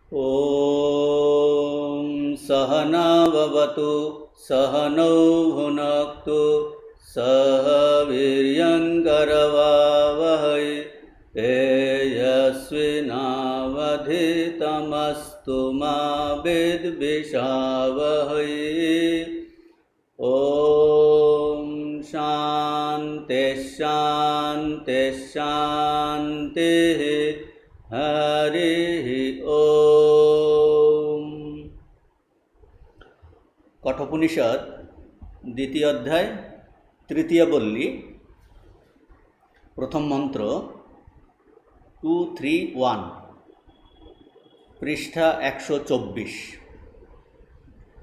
ॐ सहना भवतु सहनौ भुनक्तु सह वीर्यङ्करवावहै तेजस्विनावधीतमस्तु मा विद्विषावहै। ॐ शान्ति शान्ति शान्तिः। हरिः ओम। कठोपनिषद द्वितीय अध्याय तृतीय बल्ली प्रथम मंत्र 231 पृष्ठा 124।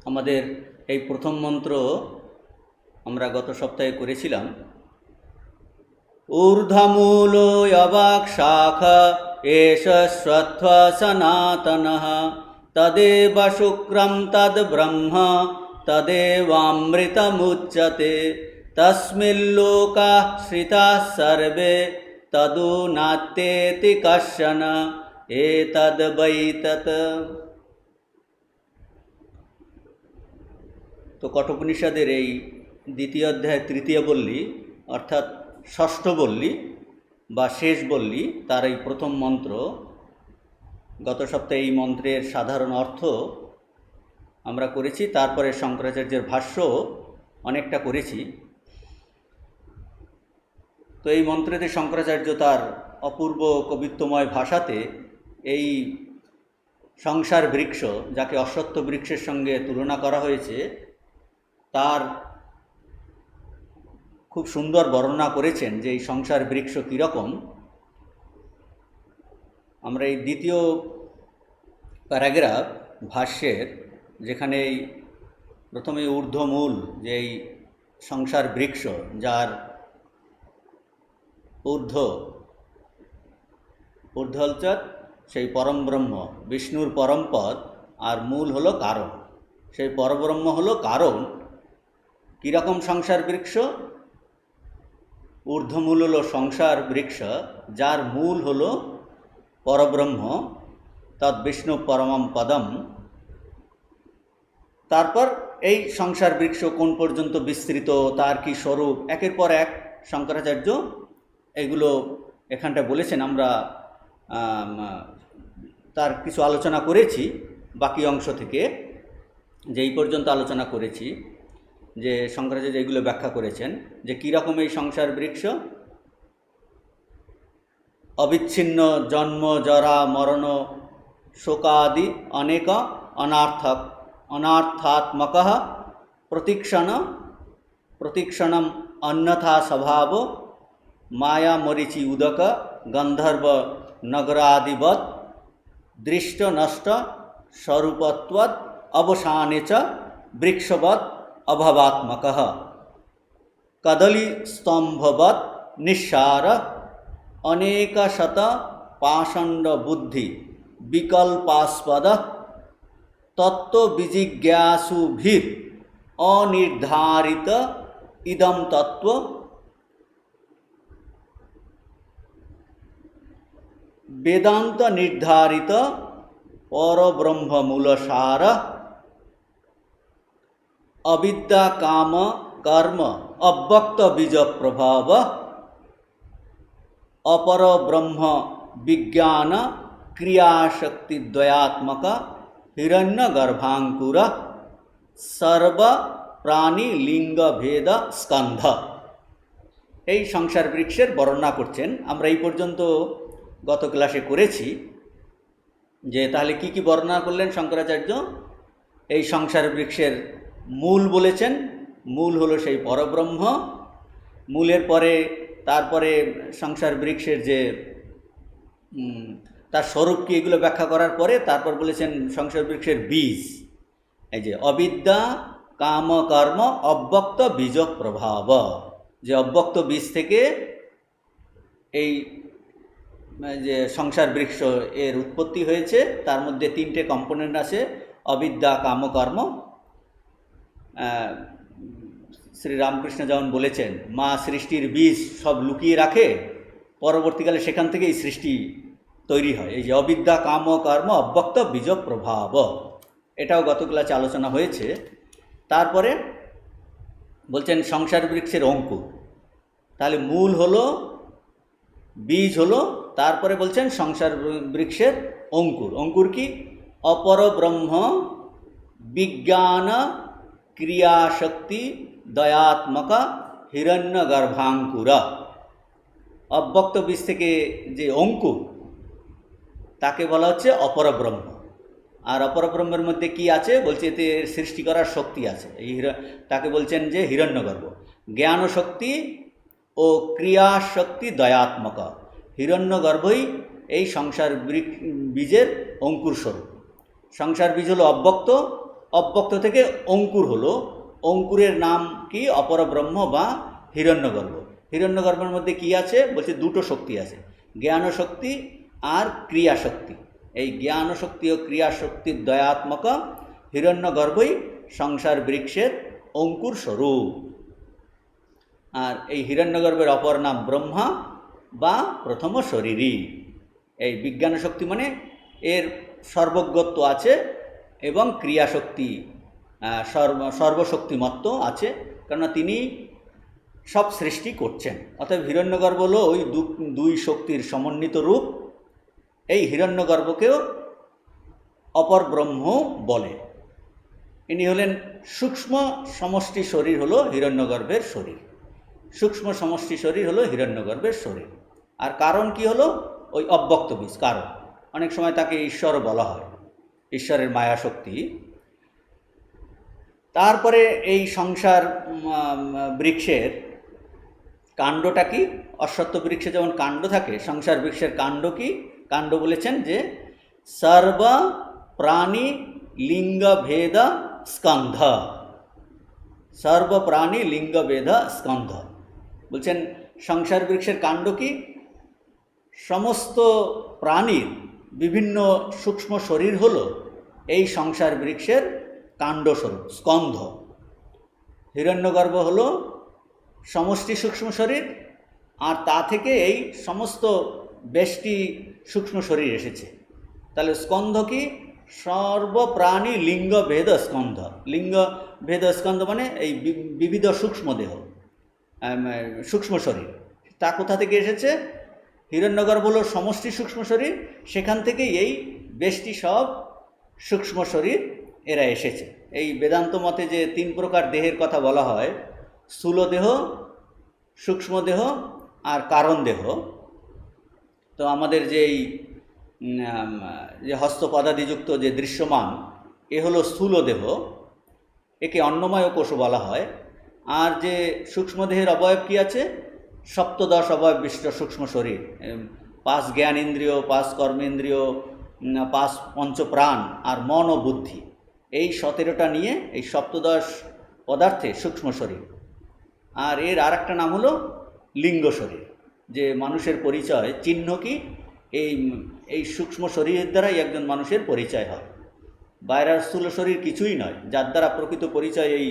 আমাদের এই প্রথম মন্ত্র আমরা গত সপ্তাহে করেছিলাম। ऊर्ध्वमूलो यवाक्शाखा एष श्रत्वा सनातनः तदेव शुक्रं तद्ब्रह्म तदेवामृतमुच्यते तस्मिल्लोकाः श्रिताः सर्वे तदु नात्येति कश्चन एतद्वै तत्। तो कठोपनिषदेर এই দ্বিতীয় অধ্যায় তৃতীয় বল্লী অর্থাৎ ষষ্ঠ বল্লী বা শেষ বল্লী তার এই প্রথম মন্ত্র। গত সপ্তাহে এই মন্ত্রের সাধারণ অর্থ আমরা করেছি, তারপরে শঙ্করাচার্যের ভাষ্য অনেকটা করেছি। তো এই মন্ত্রেতে শঙ্করাচার্য তার অপূর্ব কবিত্বময় ভাষাতে এই সংসার বৃক্ষ, যাকে অশ্বত্থ বৃক্ষের সঙ্গে তুলনা করা হয়েছে, তার খুব সুন্দর বর্ণনা করেছেন যে এই সংসার বৃক্ষ কীরকম। আমরা এই দ্বিতীয় প্যারাগ্রাফ ভাষ্যের, যেখানে এই প্রথমে ঊর্ধ্বমূল, যে এই সংসার বৃক্ষ যার ঊর্ধ্ব হচ্ছে সেই পরম ব্রহ্ম বিষ্ণুর পরমপদ, আর মূল হলো কারণ। সেই পরব্রহ্ম হলো কারণ। কীরকম সংসার বৃক্ষ? ঊর্ধ্বমূল হলো সংসার বৃক্ষ যার মূল হলো পরব্রহ্ম, তৎ বিষ্ণু পরমম পদম। তারপর এই সংসার বৃক্ষ কোন পর্যন্ত বিস্তৃত, তার কি স্বরূপ, একের পর এক শঙ্করাচার্য এগুলো এখানটা বলেছেন। আমরা তার কিছু আলোচনা করেছি বাকি অংশ থেকে, যেই পর্যন্ত আলোচনা করেছি যে শঙ্করাচার্য এগুলো ব্যাখ্যা করেছেন যে কীরকম এই সংসার বৃক্ষ। অবিচ্ছিন্ন জন্ম জরা মরণ শোকাদি অনেক অনার্থাত্মক প্রতিক্ষণম অন্যথা স্বভাব মায়া মরিচি উদক গন্ধর্ব নগরাদিবৎ দৃষ্ট নষ্ট স্বরূপত্বৎ অবসানে চ বৃক্ষবৎ অভাবাত্মক কদলী স্তম্ভবৎ নিঃসার अनेक शत पाषंड बुद्धि विकल्पास्पद तत्व विजिज्ञासुभिर अनिर्धारित इदम तत्व वेदांत निर्धारित परब्रह्म मूलसार अविद्या काम कर्म अव्यक्त बीज प्रभाव अपर ब्रह्म विज्ञान क्रियाशक्ति द्वयात्मक हिरण्य गर्भांकुर सर्व प्राणी लिंग भेद स्कंध। এই সংসার বৃক্ষের বর্ণনা করছেন। আমরা এই পর্যন্ত গত ক্লাসে করেছি যে তাহলে কি কি বর্ণনা করলেন শঙ্করাচার্য। এই সংসার বৃক্ষের মূল বলেছেন, মূল হলো সেই পরব্রহ্ম। মূলের পরে তারপরে সংসার বৃক্ষের যে তার স্বরূপ কি, এগুলো ব্যাখ্যা করার পরে তারপর বলেছেন সংসার বৃক্ষের বীজ, এই যে অবিদ্যা কাম কর্ম অব্যক্ত বীজ প্রভাব, যে অব্যক্ত বীজ থেকে এই যে সংসার বৃক্ষ এর উৎপত্তি হয়েছে। তার মধ্যে তিনটে কম্পোনেন্ট আছে, অবিদ্যা কাম কর্ম। শ্রী রামকৃষ্ণ যেমন বলেছেন, মা সৃষ্টির বীজ সব লুকিয়ে রাখে, পরবর্তীকালে সেখান থেকেই সৃষ্টি তৈরি হয়। এই যে অবিদ্যা কাম কর্ম অব্যক্ত বীজ প্রভাব, এটাও গত ক্লাসে আলোচনা হয়েছে। তারপরে বলছেন সংসার বৃক্ষের অঙ্কুর, তাহলে মূল হলো, বীজ হলো, তারপরে বলছেন সংসার বৃক্ষের অঙ্কুর। অঙ্কুর কি? অপর ব্রহ্ম বিজ্ঞান ক্রিয়াশক্তি দয়াত্মক হিরণ্য গর্ভাঙ্কুর। অব্যক্ত বীজ থেকে যে অঙ্কুর তাকে বলা হচ্ছে অপরব্রহ্ম। আর অপরব্রহ্মের মধ্যে কি আছে বলছে, এতে সৃষ্টি করার শক্তি আছে। এই তাকে বলছেন যে হিরণ্যগর্ভ। জ্ঞান শক্তি ও ক্রিয়াশক্তি দয়াত্মক, হিরণ্যগর্ভই এই সংসার বীজের অঙ্কুর স্বরূপ। সংসার বীজ হলো অব্যক্ত, অব্যক্ত থেকে অঙ্কুর হলো, অঙ্কুরের নাম কি? অপরব্রহ্ম বা হিরণ্যগর্ভ। হিরণ্যগর্ভের মধ্যে কি আছে বলছে, দুটো শক্তি আছে, জ্ঞান শক্তি আর ক্রিয়াশক্তি। এই জ্ঞান শক্তি ও ক্রিয়াশক্তির দয়াত্মক হিরণ্যগর্ভই সংসার বৃক্ষের অঙ্কুর স্বরূপ। আর এই হিরণ্যগর্ভের অপর নাম ব্রহ্মা বা প্রথম শরীরী। এই বিজ্ঞান শক্তি মানে এর সর্বজ্ঞত্ব আছে এবং ক্রিয়াশক্তি সর্বশক্তিমত্ত আছে, কেননা তিনি সব সৃষ্টি করছেন। অতএব হিরণ্যগর্ভ হলো ওই দুই শক্তির সমন্বিত রূপ। এই হিরণ্যগর্ভকেও অপর ব্রহ্ম বলে। ইনি হলেন সূক্ষ্ম সমষ্টি শরীর, হলো হিরণ্যগর্ভের শরীর। সূক্ষ্ম সমষ্টি শরীর হলো হিরণ্যগর্ভের শরীর। আর কারণ কি হলো? ওই অব্যক্ত বীজ কারণ। অনেক সময় তাকে ঈশ্বরও বলা হয়, ঈশ্বরের মায়া শক্তি। তারপরে এই সংসার বৃক্ষের কাণ্ডটা কি? অশ্বত্থ বৃক্ষে যেমন কাণ্ড থাকে, সংসার বৃক্ষের কাণ্ড কি? কাণ্ড বলেছেন যে সর্ব প্রাণী লিঙ্গ ভেদ স্কন্ধ। সর্বপ্রাণী লিঙ্গ ভেদ স্কন্ধ বলছেন সংসার বৃক্ষের কাণ্ড কি? সমস্ত প্রাণীর বিভিন্ন সূক্ষ্ম শরীর হলো এই সংসার বৃক্ষের কাণ্ডস্বরূপ, স্কন্ধ। হিরণ্যগর্ভ হলো সমষ্টি সূক্ষ্ম শরীর, আর তা থেকে এই সমস্ত বেষ্টি সূক্ষ্ম শরীর এসেছে। তাহলে স্কন্ধ কি? সর্বপ্রাণী লিঙ্গ ভেদ স্কন্ধ। লিঙ্গ ভেদ স্কন্ধ মানে এই বিবিধ সূক্ষ্ম দেহ, সূক্ষ্ম শরীর। তা কোথা থেকে এসেছে? হিরণ্যগর্ভ হলো সমষ্টি সূক্ষ্ম শরীর, সেখান থেকেই এই বেষ্টি সব সূক্ষ্ম শরীর এরা এসেছে। এই বেদান্ত মতে যে তিন প্রকার দেহের কথা বলা হয়, স্থূল দেহ, সূক্ষ্ম দেহ আর কারণ দেহ। তো আমাদের যেই যে হস্তপদাদিযুক্ত যে দৃশ্যমান, এ হলো স্থূল দেহ, একে অন্নময় কোষও বলা হয়। আর যে সূক্ষ্ম দেহের অবয়ব কি আছে? সপ্তদশ অবয়ব বিশিষ্ট সূক্ষ্ম শরীর, 5 জ্ঞানেন্দ্রিয়, 5 কর্মেন্দ্রিয়, 5 পঞ্চপ্রাণ আর মন ও বুদ্ধি, এই 17টা নিয়ে এই সপ্তদশ পদার্থে সূক্ষ্ম শরীর। আর এর আর একটা নাম হলো লিঙ্গ শরীর। যে মানুষের পরিচয় চিহ্ন কি? এই সূক্ষ্ম শরীরের দ্বারাই একজন মানুষের পরিচয় হয়। বাইরের স্থূল শরীর কিছুই নয়, যার দ্বারা প্রকৃত পরিচয় এই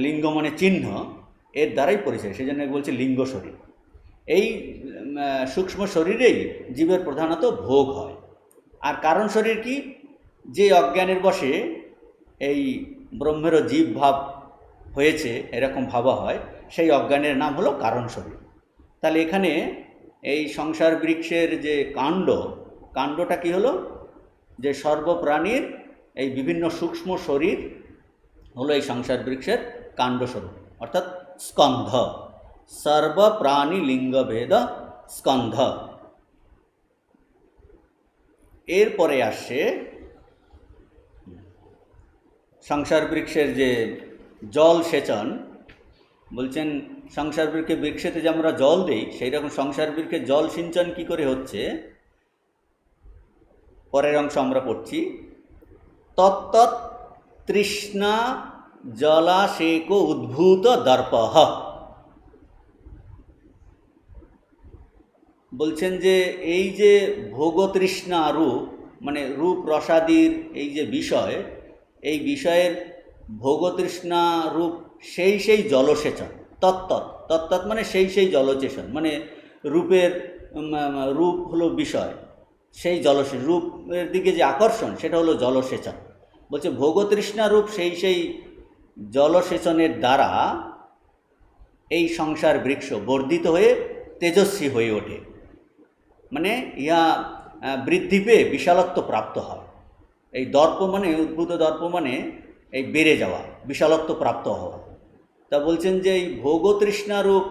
লিঙ্গ মানে চিহ্ন, এর দ্বারাই পরিচয়। সেই জন্য বলছে লিঙ্গ শরীর। এই সূক্ষ্ম শরীরেই জীবের প্রধানত ভোগ হয়। আর কারণ শরীর কি? যে অজ্ঞানের বশে এই ব্রহ্মেরও জীব ভাব হয়েছে, এরকম ভাবা হয়, সেই অজ্ঞানের নাম হলো কারণ শরীর। তাহলে এখানে এই সংসার বৃক্ষের যে কাণ্ডটা কি হলো? যে সর্বপ্রাণীর এই বিভিন্ন সূক্ষ্ম শরীর হলো এই সংসার বৃক্ষের কাণ্ডস্বরূপ, অর্থাৎ স্কন্ধ। সর্বপ্রাণী লিঙ্গভেদ স্কন্ধ। এরপরে আসছে সংসার বৃক্ষের যে জল সেচন। বলছেন সংসার বৃক্ষেতে যে আমরা জল দিই, সেই রকম সংসার বৃক্ষের জল সিঞ্চন কি করে হচ্ছে? পরের অংশ আমরা পড়ছি, তত্তৎ তৃষ্ণা জলাশেক উদ্ভূত দর্পঃ। বলছেন যে এই যে ভোগতৃষ্ণা রূপ, মানে রূপ রসাদির এই যে বিষয়, এই বিষয়ের ভোগতৃষ্ণা রূপ সেই জলসেচন। তত্তৎ মানে সেই জলসেচন, মানে রূপের রূপ হলো বিষয়, সেই জলসেচ রূপের দিকে যে আকর্ষণ সেটা হলো জলসেচন। বলছে ভোগতৃষ্ণা রূপ সেই জলসেচনের দ্বারা এই সংসার বৃক্ষ বর্ধিত হয়ে তেজস্বী হয়ে ওঠে, মানে ইহা বৃদ্ধি পেয়ে বিশালত্ব প্রাপ্ত হয়। এই দর্প মানে উদ্ভূত দর্প মানে এই বেড়ে যাওয়া, বিশালত্ব প্রাপ্ত হওয়া। তা বলছেন যে এই ভোগতৃষ্ণারূপ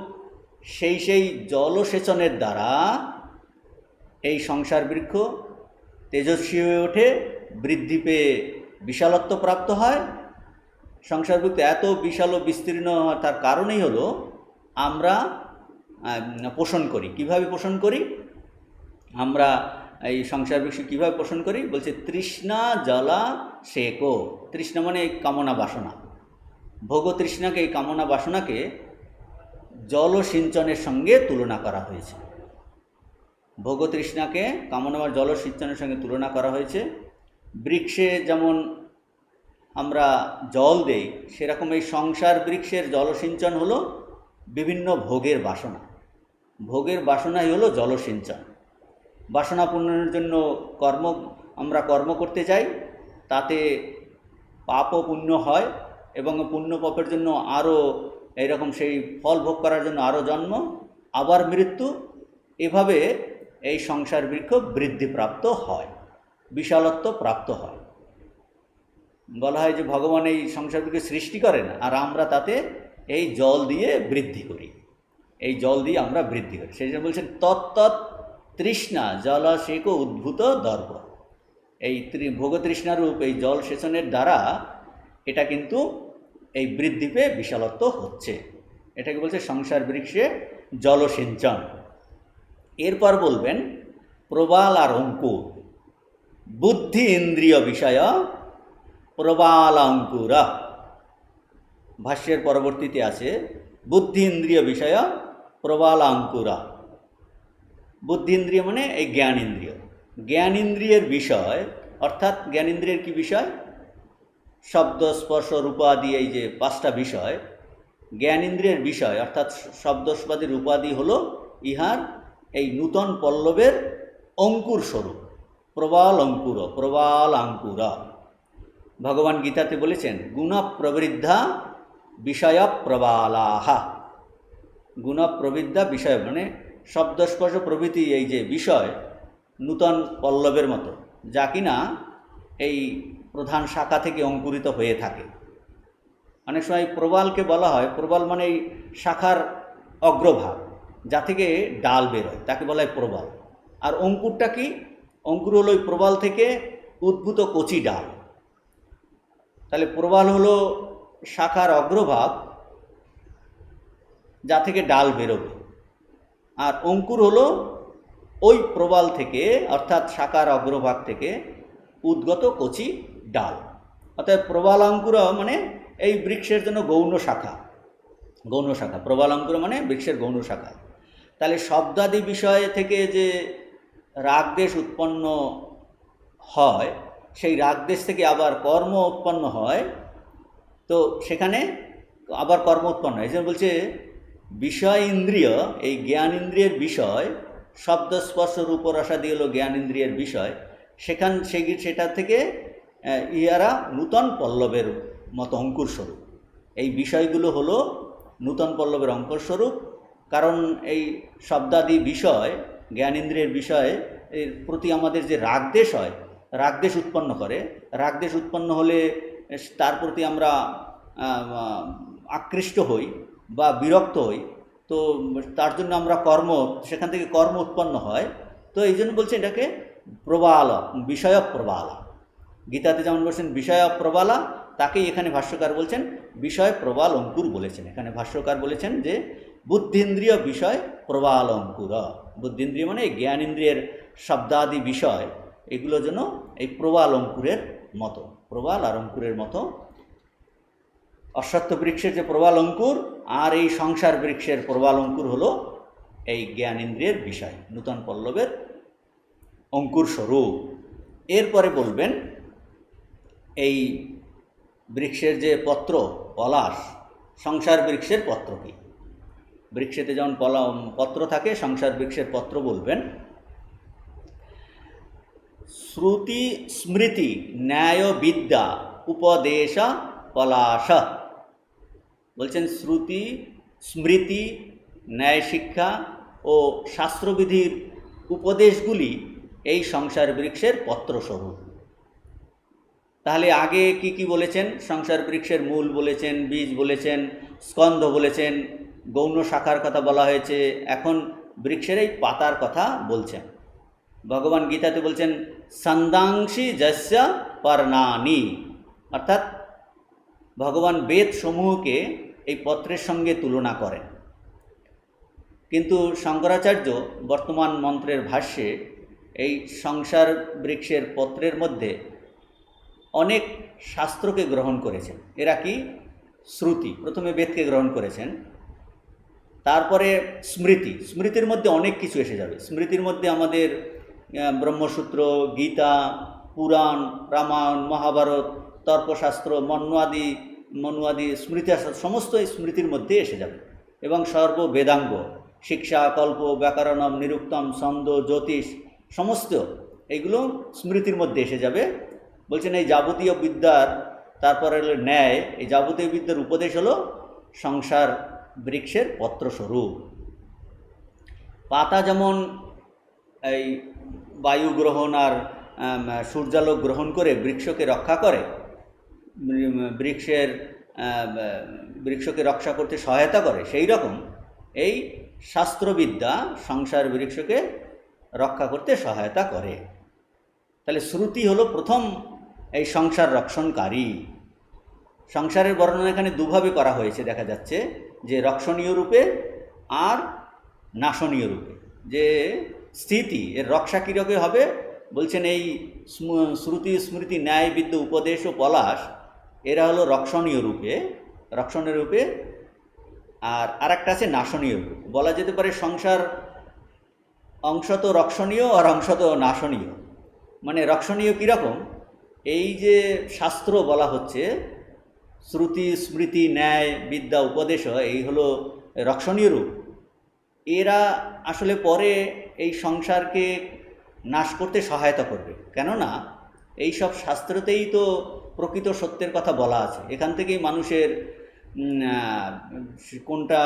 সেই জলসেচনের দ্বারা এই সংসার বৃক্ষ তেজস্বী হয়ে ওঠে, বৃদ্ধি পেয়ে বিশালত্ব প্রাপ্ত হয়। সংসার বৃক্ষ এত বিশাল ও বিস্তীর্ণ তার কারণেই হলো আমরা পোষণ করি। কিভাবে পোষণ করি আমরা এই সংসার বৃক্ষ কীভাবে পোষণ করি? বলছে তৃষ্ণা জলা সেকো। তৃষ্ণা মানে এই কামনা বাসনা, ভোগ তৃষ্ণাকে, এই কামনা বাসনাকে জলসিঞ্চনের সঙ্গে তুলনা করা হয়েছে। ভোগ তৃষ্ণাকে কামনা বা জলসিঞ্চনের সঙ্গে তুলনা করা হয়েছে। বৃক্ষে যেমন আমরা জল দেই, সেরকম এই সংসার বৃক্ষের জলসিঞ্চন হলো বিভিন্ন ভোগের বাসনা। ভোগের বাসনাই হলো জলসিঞ্চন। বাসনা পূরণের জন্য আমরা কর্ম করতে চাই, তাতে পাপ ও পুণ্য হয়, এবং পুণ্য পাপের জন্য আরও এইরকম সেই ফল ভোগ করার জন্য আরও জন্ম, আবার মৃত্যু। এভাবে এই সংসার বৃক্ষ বৃদ্ধিপ্রাপ্ত হয়, বিশালত্ব প্রাপ্ত হয়। বলা হয় যে ভগবান এই সংসার বৃক্ষ সৃষ্টি করেন, আর আমরা তাতে এই জল দিয়ে বৃদ্ধি করি, এই জল দিয়ে আমরা বৃদ্ধি করি। সেই জন্য বলছেন তত্তৎ তৃষ্ণা জলসেক উদ্ভূত দর্প। এই ভোগতৃষ্ণারূপ এই জল সেচনের দ্বারা এটা কিন্তু এই বৃদ্ধি পেয়ে বিশালত্ব হচ্ছে। এটাকে বলছে সংসার বৃক্ষে জলসিঞ্চন। এরপর বলবেন প্রবাল আর অঙ্কুর। বুদ্ধি ইন্দ্রিয় বিষয় প্রবাল অঙ্কুর। ভাষ্যের পরবর্তীতে আছে বুদ্ধি ইন্দ্রিয় বিষয় প্রবাল অঙ্কুর। বুদ্ধি ইন্দ্রিয় মানে এই জ্ঞান ইন্দ্রিয়। জ্ঞান ইন্দ্রিয়ের বিষয় অর্থাৎ জ্ঞান ইন্দ্রিয়ের কী বিষয়? শব্দ স্পর্শ রূপাদি, এই যে পাঁচটা বিষয় জ্ঞান ইন্দ্রিয়ের বিষয়, অর্থাৎ শব্দ স্পর্শাদি রূপাদি হলো ইহার এই নূতন পল্লবের অঙ্কুর স্বরূপ। প্রবাল অঙ্কুর, প্রবাল অঙ্কুর। ভগবান গীতাতে বলেছেন গুণ প্রবৃদ্ধা বিষয় প্রবালাহা। গুণ প্রবৃদ্ধা বিষয় মানে শব্দস্পর্শ প্রভৃতি এই যে বিষয় নূতন পল্লবের মতো, যা কিনা এই প্রধান শাখা থেকে অঙ্কুরিত হয়ে থাকে। অনেক সময় প্রবালকে বলা হয়, প্রবাল মানে এই শাখার অগ্রভাগ, যা থেকে ডাল বেরোয়, তাকে বলা হয় প্রবাল। আর অঙ্কুরটা কি? অঙ্কুর হলো ওই প্রবাল থেকে উদ্ভূত কচি ডাল। তাহলে প্রবাল হলো শাখার অগ্রভাগ, যা থেকে ডাল বেরোবে, আর অঙ্কুর হলো ওই প্রবাল থেকে অর্থাৎ শাখার অগ্রভাগ থেকে উদ্গত কচি ডাল। অর্থাৎ প্রবালাঙ্কুর মানে এই বৃক্ষের জন্য গৌণ শাখা। গৌণ শাখা প্রবালাঙ্কুর মানে বৃক্ষের গৌণ শাখা। তাহলে শব্দাদি বিষয় থেকে যে রাগদেশ উৎপন্ন হয়, সেই রাগদেশ থেকে আবার কর্ম উৎপন্ন হয়, তো সেখানে আবার কর্ম উৎপন্ন হয়। এই জন্য বলছে বিষয় ইন্দ্রিয়, এই জ্ঞান ইন্দ্রিয়ের বিষয়, শব্দ স্পর্শ রূপরসাদি হলো জ্ঞান ইন্দ্রিয়ের বিষয়। সেটা থেকে ইহারা নূতন পল্লবের মতো অঙ্কুর স্বরূপ। এই বিষয়গুলো হলো নূতন পল্লবের অঙ্কুর স্বরূপ। কারণ এই শব্দাদি বিষয় জ্ঞান ইন্দ্রিয়ের বিষয় এর প্রতি আমাদের যে রাগদেশ হয়, রাগদেশ উৎপন্ন করে। রাগদেশ উৎপন্ন হলে তার প্রতি আমরা আকৃষ্ট হই বা বিরক্ত হই, তো তার জন্য আমরা সেখান থেকে কর্ম উৎপন্ন হয়। তো এই জন্য বলছে এটাকে প্রবাল, বিষয় প্রবালা। গীতাতে যেমন বলছেন বিষয় প্রবালা, তাকেই এখানে ভাষ্যকার বলছেন বিষয় প্রবাল অঙ্কুর বলেছেন। এখানে ভাষ্যকার বলেছেন যে বুদ্ধিন্দ্রিয় বিষয় প্রবাল অঙ্কুর। বুদ্ধিন্দ্রিয় মানে জ্ঞান ইন্দ্রিয়ের শব্দাদি বিষয়, এগুলো যেন এই প্রবাল অঙ্কুরের মতো, প্রবাল আর অঙ্কুরের মতো। অশ্বত্থ বৃক্ষের যে প্রবাল অঙ্কুর আর এই সংসার বৃক্ষের প্রবাল অঙ্কুর হলো এই জ্ঞান ইন্দ্রিয়ের বিষয়, নূতন পল্লবের অঙ্কুর স্বরূপ। এরপরে বলবেন এই বৃক্ষের যে পত্র পলাশ, সংসার বৃক্ষের পত্র কি? বৃক্ষেতে যেমন পত্র থাকে, সংসার বৃক্ষের পত্র বলবেন শ্রুতি স্মৃতি ন্যায় বিদ্যা উপদেশ পলাশ। বলছেন শ্রুতি স্মৃতি ন্যায় শিক্ষা ও শাস্ত্রবিধির উপদেশগুলি এই সংসার বৃক্ষের পত্রস্বরূপ। তাহলে আগে কি কি বলেছেন? সংসার বৃক্ষের মূল বলেছেন, বীজ বলেছেন, স্কন্ধ বলেছেন, গৌণ শাখার কথা বলা হয়েছে, এখন বৃক্ষের এই পাতার কথা বলছেন। ভগবান গীতাতে বলছেন ছন্দাংশি যস্য পর্ণানি, অর্থাৎ ভগবান বেদ সমূহকে এই পত্রের সঙ্গে তুলনা করেন। কিন্তু শঙ্করাচার্য বর্তমান মন্ত্রের ভাষ্যে এই সংসার বৃক্ষের পত্রের মধ্যে অনেক শাস্ত্রকে গ্রহণ করেছেন। এরা কি? শ্রুতি, প্রথমে বেদকে গ্রহণ করেছেন, তারপরে স্মৃতি, স্মৃতির মধ্যে অনেক কিছু এসে যাবে। স্মৃতির মধ্যে আমাদের ব্রহ্মসূত্র, গীতা, পুরাণ, রামায়ণ, মহাভারত, তর্কশাস্ত্র, মন্বাদি স্মৃতিশাস্ত্র সমস্ত এই স্মৃতির মধ্যে এসে যাবে। এবং সর্ব বেদাঙ্গ, শিক্ষা, কল্প, ব্যাকরণম, নিরুক্তম, ছন্দ, জ্যোতিষ সমস্ত এইগুলো স্মৃতির মধ্যে এসে যাবে। বলছেন এই যাবতীয় বিদ্যার, তারপরে হলো ন্যায়, এই যাবতীয় বিদ্যার উপদেশ হলো সংসার বৃক্ষের পত্রস্বরূপ। পাতা যেমন এই বায়ু গ্রহণ আর সূর্যালোক গ্রহণ করে বৃক্ষকে রক্ষা করে, বৃক্ষকে রক্ষা করতে সহায়তা করে, সেই রকম এই শাস্ত্রবিদ্যা সংসার বৃক্ষকে রক্ষা করতে সহায়তা করে। তাহলে শ্রুতি হলো প্রথম এই সংসার রক্ষণকারী। সংসারের বর্ণনা এখানে দুভাবে করা হয়েছে, দেখা যাচ্ছে যে রক্ষণীয় রূপে আর নাশনীয় রূপে। যে স্থিতি, এর রক্ষা কীরকম হবে বলছেন এই শ্রুতি স্মৃতি ন্যায় বিদ্যা উপদেশ ও পলাশ, এরা হলো রক্ষণীয় রূপে, আর আরেকটা আছে নাশনীয় রূপে। বলা যেতে পারে সংসার অংশত রক্ষণীয় আর অংশত নাশনীয়। মানে রক্ষণীয় কীরকম? এই যে শাস্ত্র বলা হচ্ছে, শ্রুতি স্মৃতি ন্যায় বিদ্যা উপদেশ, এই হলো রক্ষণীয় রূপ। এরা আসলে পরে এই সংসারকে নাশ করতে সহায়তা করবে, কেননা এই সব শাস্ত্রতেই তো প্রকৃত সত্যের কথা বলা আছে। এখান থেকেই মানুষের কোনটা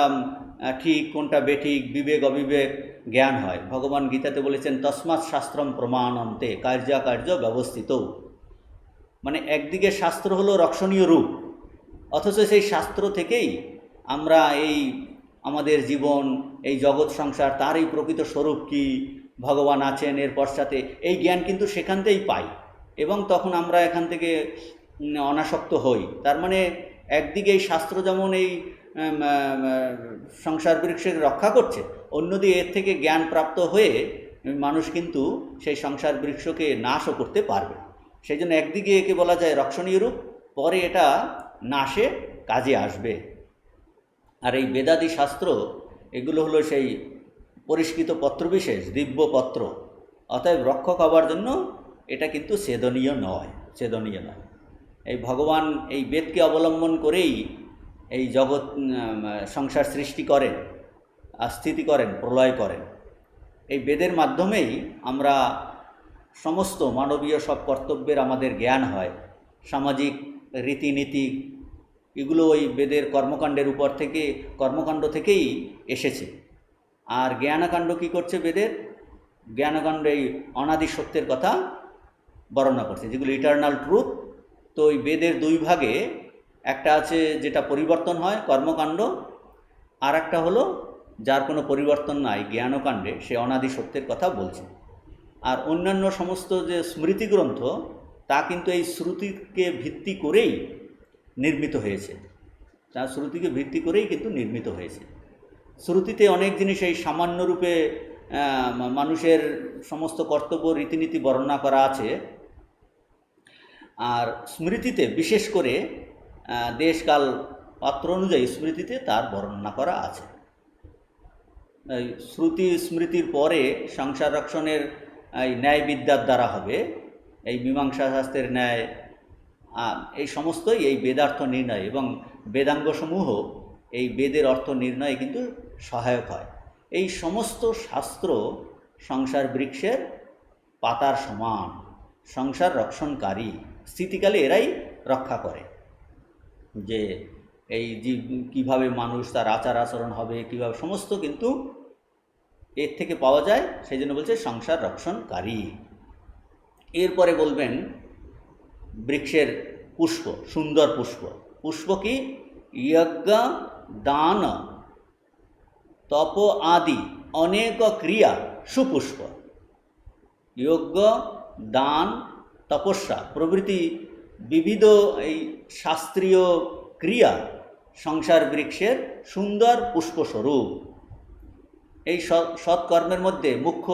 ঠিক কোনটা বেঠিক, বিবেক অবিবেক জ্ঞান হয়। ভগবান গীতাতে বলেছেন তস্মাৎ শাস্ত্রম প্রমাণন্তে কার্যাকার্য ব্যবস্থিত। মানে একদিকে শাস্ত্র হলো রক্ষণীয় রূপ, অথচ সেই শাস্ত্র থেকেই আমরা এই আমাদের জীবন, এই জগৎ সংসার, তার এই প্রকৃত স্বরূপ কি, ভগবান আছেন এর পশ্চাতে, এই জ্ঞান কিন্তু সেখান থেকেই পাই, এবং তখন আমরা এখান থেকে অনাসক্ত হই। তার মানে একদিকে এই শাস্ত্র যেমন এই সংসার বৃক্ষকে রক্ষা করছে, অন্যদিকে এর থেকে জ্ঞান প্রাপ্ত হয়ে মানুষ কিন্তু সেই সংসার বৃক্ষকে নাশও করতে পারবে। সেই জন্য একদিকে একে বলা যায় রক্ষণীয় রূপ, পরে এটা নাশে কাজে আসবে। আর এই বেদাদি শাস্ত্র এগুলো হলো সেই পরিষ্কৃত পত্রবিশেষ, দিব্য পত্র। অতএব রক্ষক হবার জন্য এটা কিন্তু ছেদনীয় নয়। এই ভগবান এই বেদকে অবলম্বন করেই এই জগৎ সংসার সৃষ্টি করেন, স্থিতি করেন, প্রলয় করেন। এই বেদের মাধ্যমেই আমরা সমস্ত মানবীয় সব কর্তব্যের আমাদের জ্ঞান হয়। সামাজিক রীতিনীতি এগুলো ওই বেদের কর্মকাণ্ড থেকেই এসেছে। আর জ্ঞানকাণ্ড কী করছে? বেদের জ্ঞানকাণ্ড এই অনাদি সত্যের কথা বর্ণনা করছে, যেগুলো ইটারনাল ট্রুথ। তো ওই বেদের দুই ভাগে, একটা আছে যেটা পরিবর্তন হয় কর্মকাণ্ড, আর একটা হলো যার কোনো পরিবর্তন নাই জ্ঞানকাণ্ডে, সে অনাদি সত্যের কথা বলছে। আর অন্যান্য সমস্ত যে স্মৃতি গ্রন্থ, তা কিন্তু এই শ্রুতিকে ভিত্তি করেই নির্মিত হয়েছে, কিন্তু নির্মিত হয়েছে। শ্রুতিতে অনেক জিনিস এই সামান্য রূপে মানুষের সমস্ত কর্তব্য রীতিনীতি বর্ণনা করা আছে, আর স্মৃতিতে বিশেষ করে দেশকাল পাত্র অনুযায়ী স্মৃতিতে তার বর্ণনা করা আছে। শ্রুতি স্মৃতির পরে সংসার রক্ষণের এই ন্যায় বিদ্যার দ্বারা হবে, এই মীমাংসা শাস্ত্রের ন্যায়, এই সমস্তই এই বেদার্থ নির্ণয় এবং বেদাঙ্গসমূহ এই বেদের অর্থ নির্ণয়ে কিন্তু সহায়ক হয়। এই সমস্ত শাস্ত্র সংসার বৃক্ষের পাতার সমান, সংসার রক্ষণকারী, স্থিতিকালে এরাই রক্ষা করে। যে এই যে কীভাবে মানুষ তার আচার আচরণ হবে, কীভাবে সমস্ত কিন্তু এর থেকে পাওয়া যায়, সেই জন্য বলছে সংসার রক্ষণকারী। এরপরে বলবেন বৃক্ষের পুষ্প, সুন্দর পুষ্প। পুষ্প কি? যজ্ঞ দান তপ আদি অনেক ক্রিয়া সুপুষ্প। যজ্ঞ দান তপস্যা প্রভৃতি বিবিধ এই শাস্ত্রীয় ক্রিয়া সংসার বৃক্ষের সুন্দর পুষ্পস্বরূপ। এই সৎকর্মের মধ্যে মুখ্য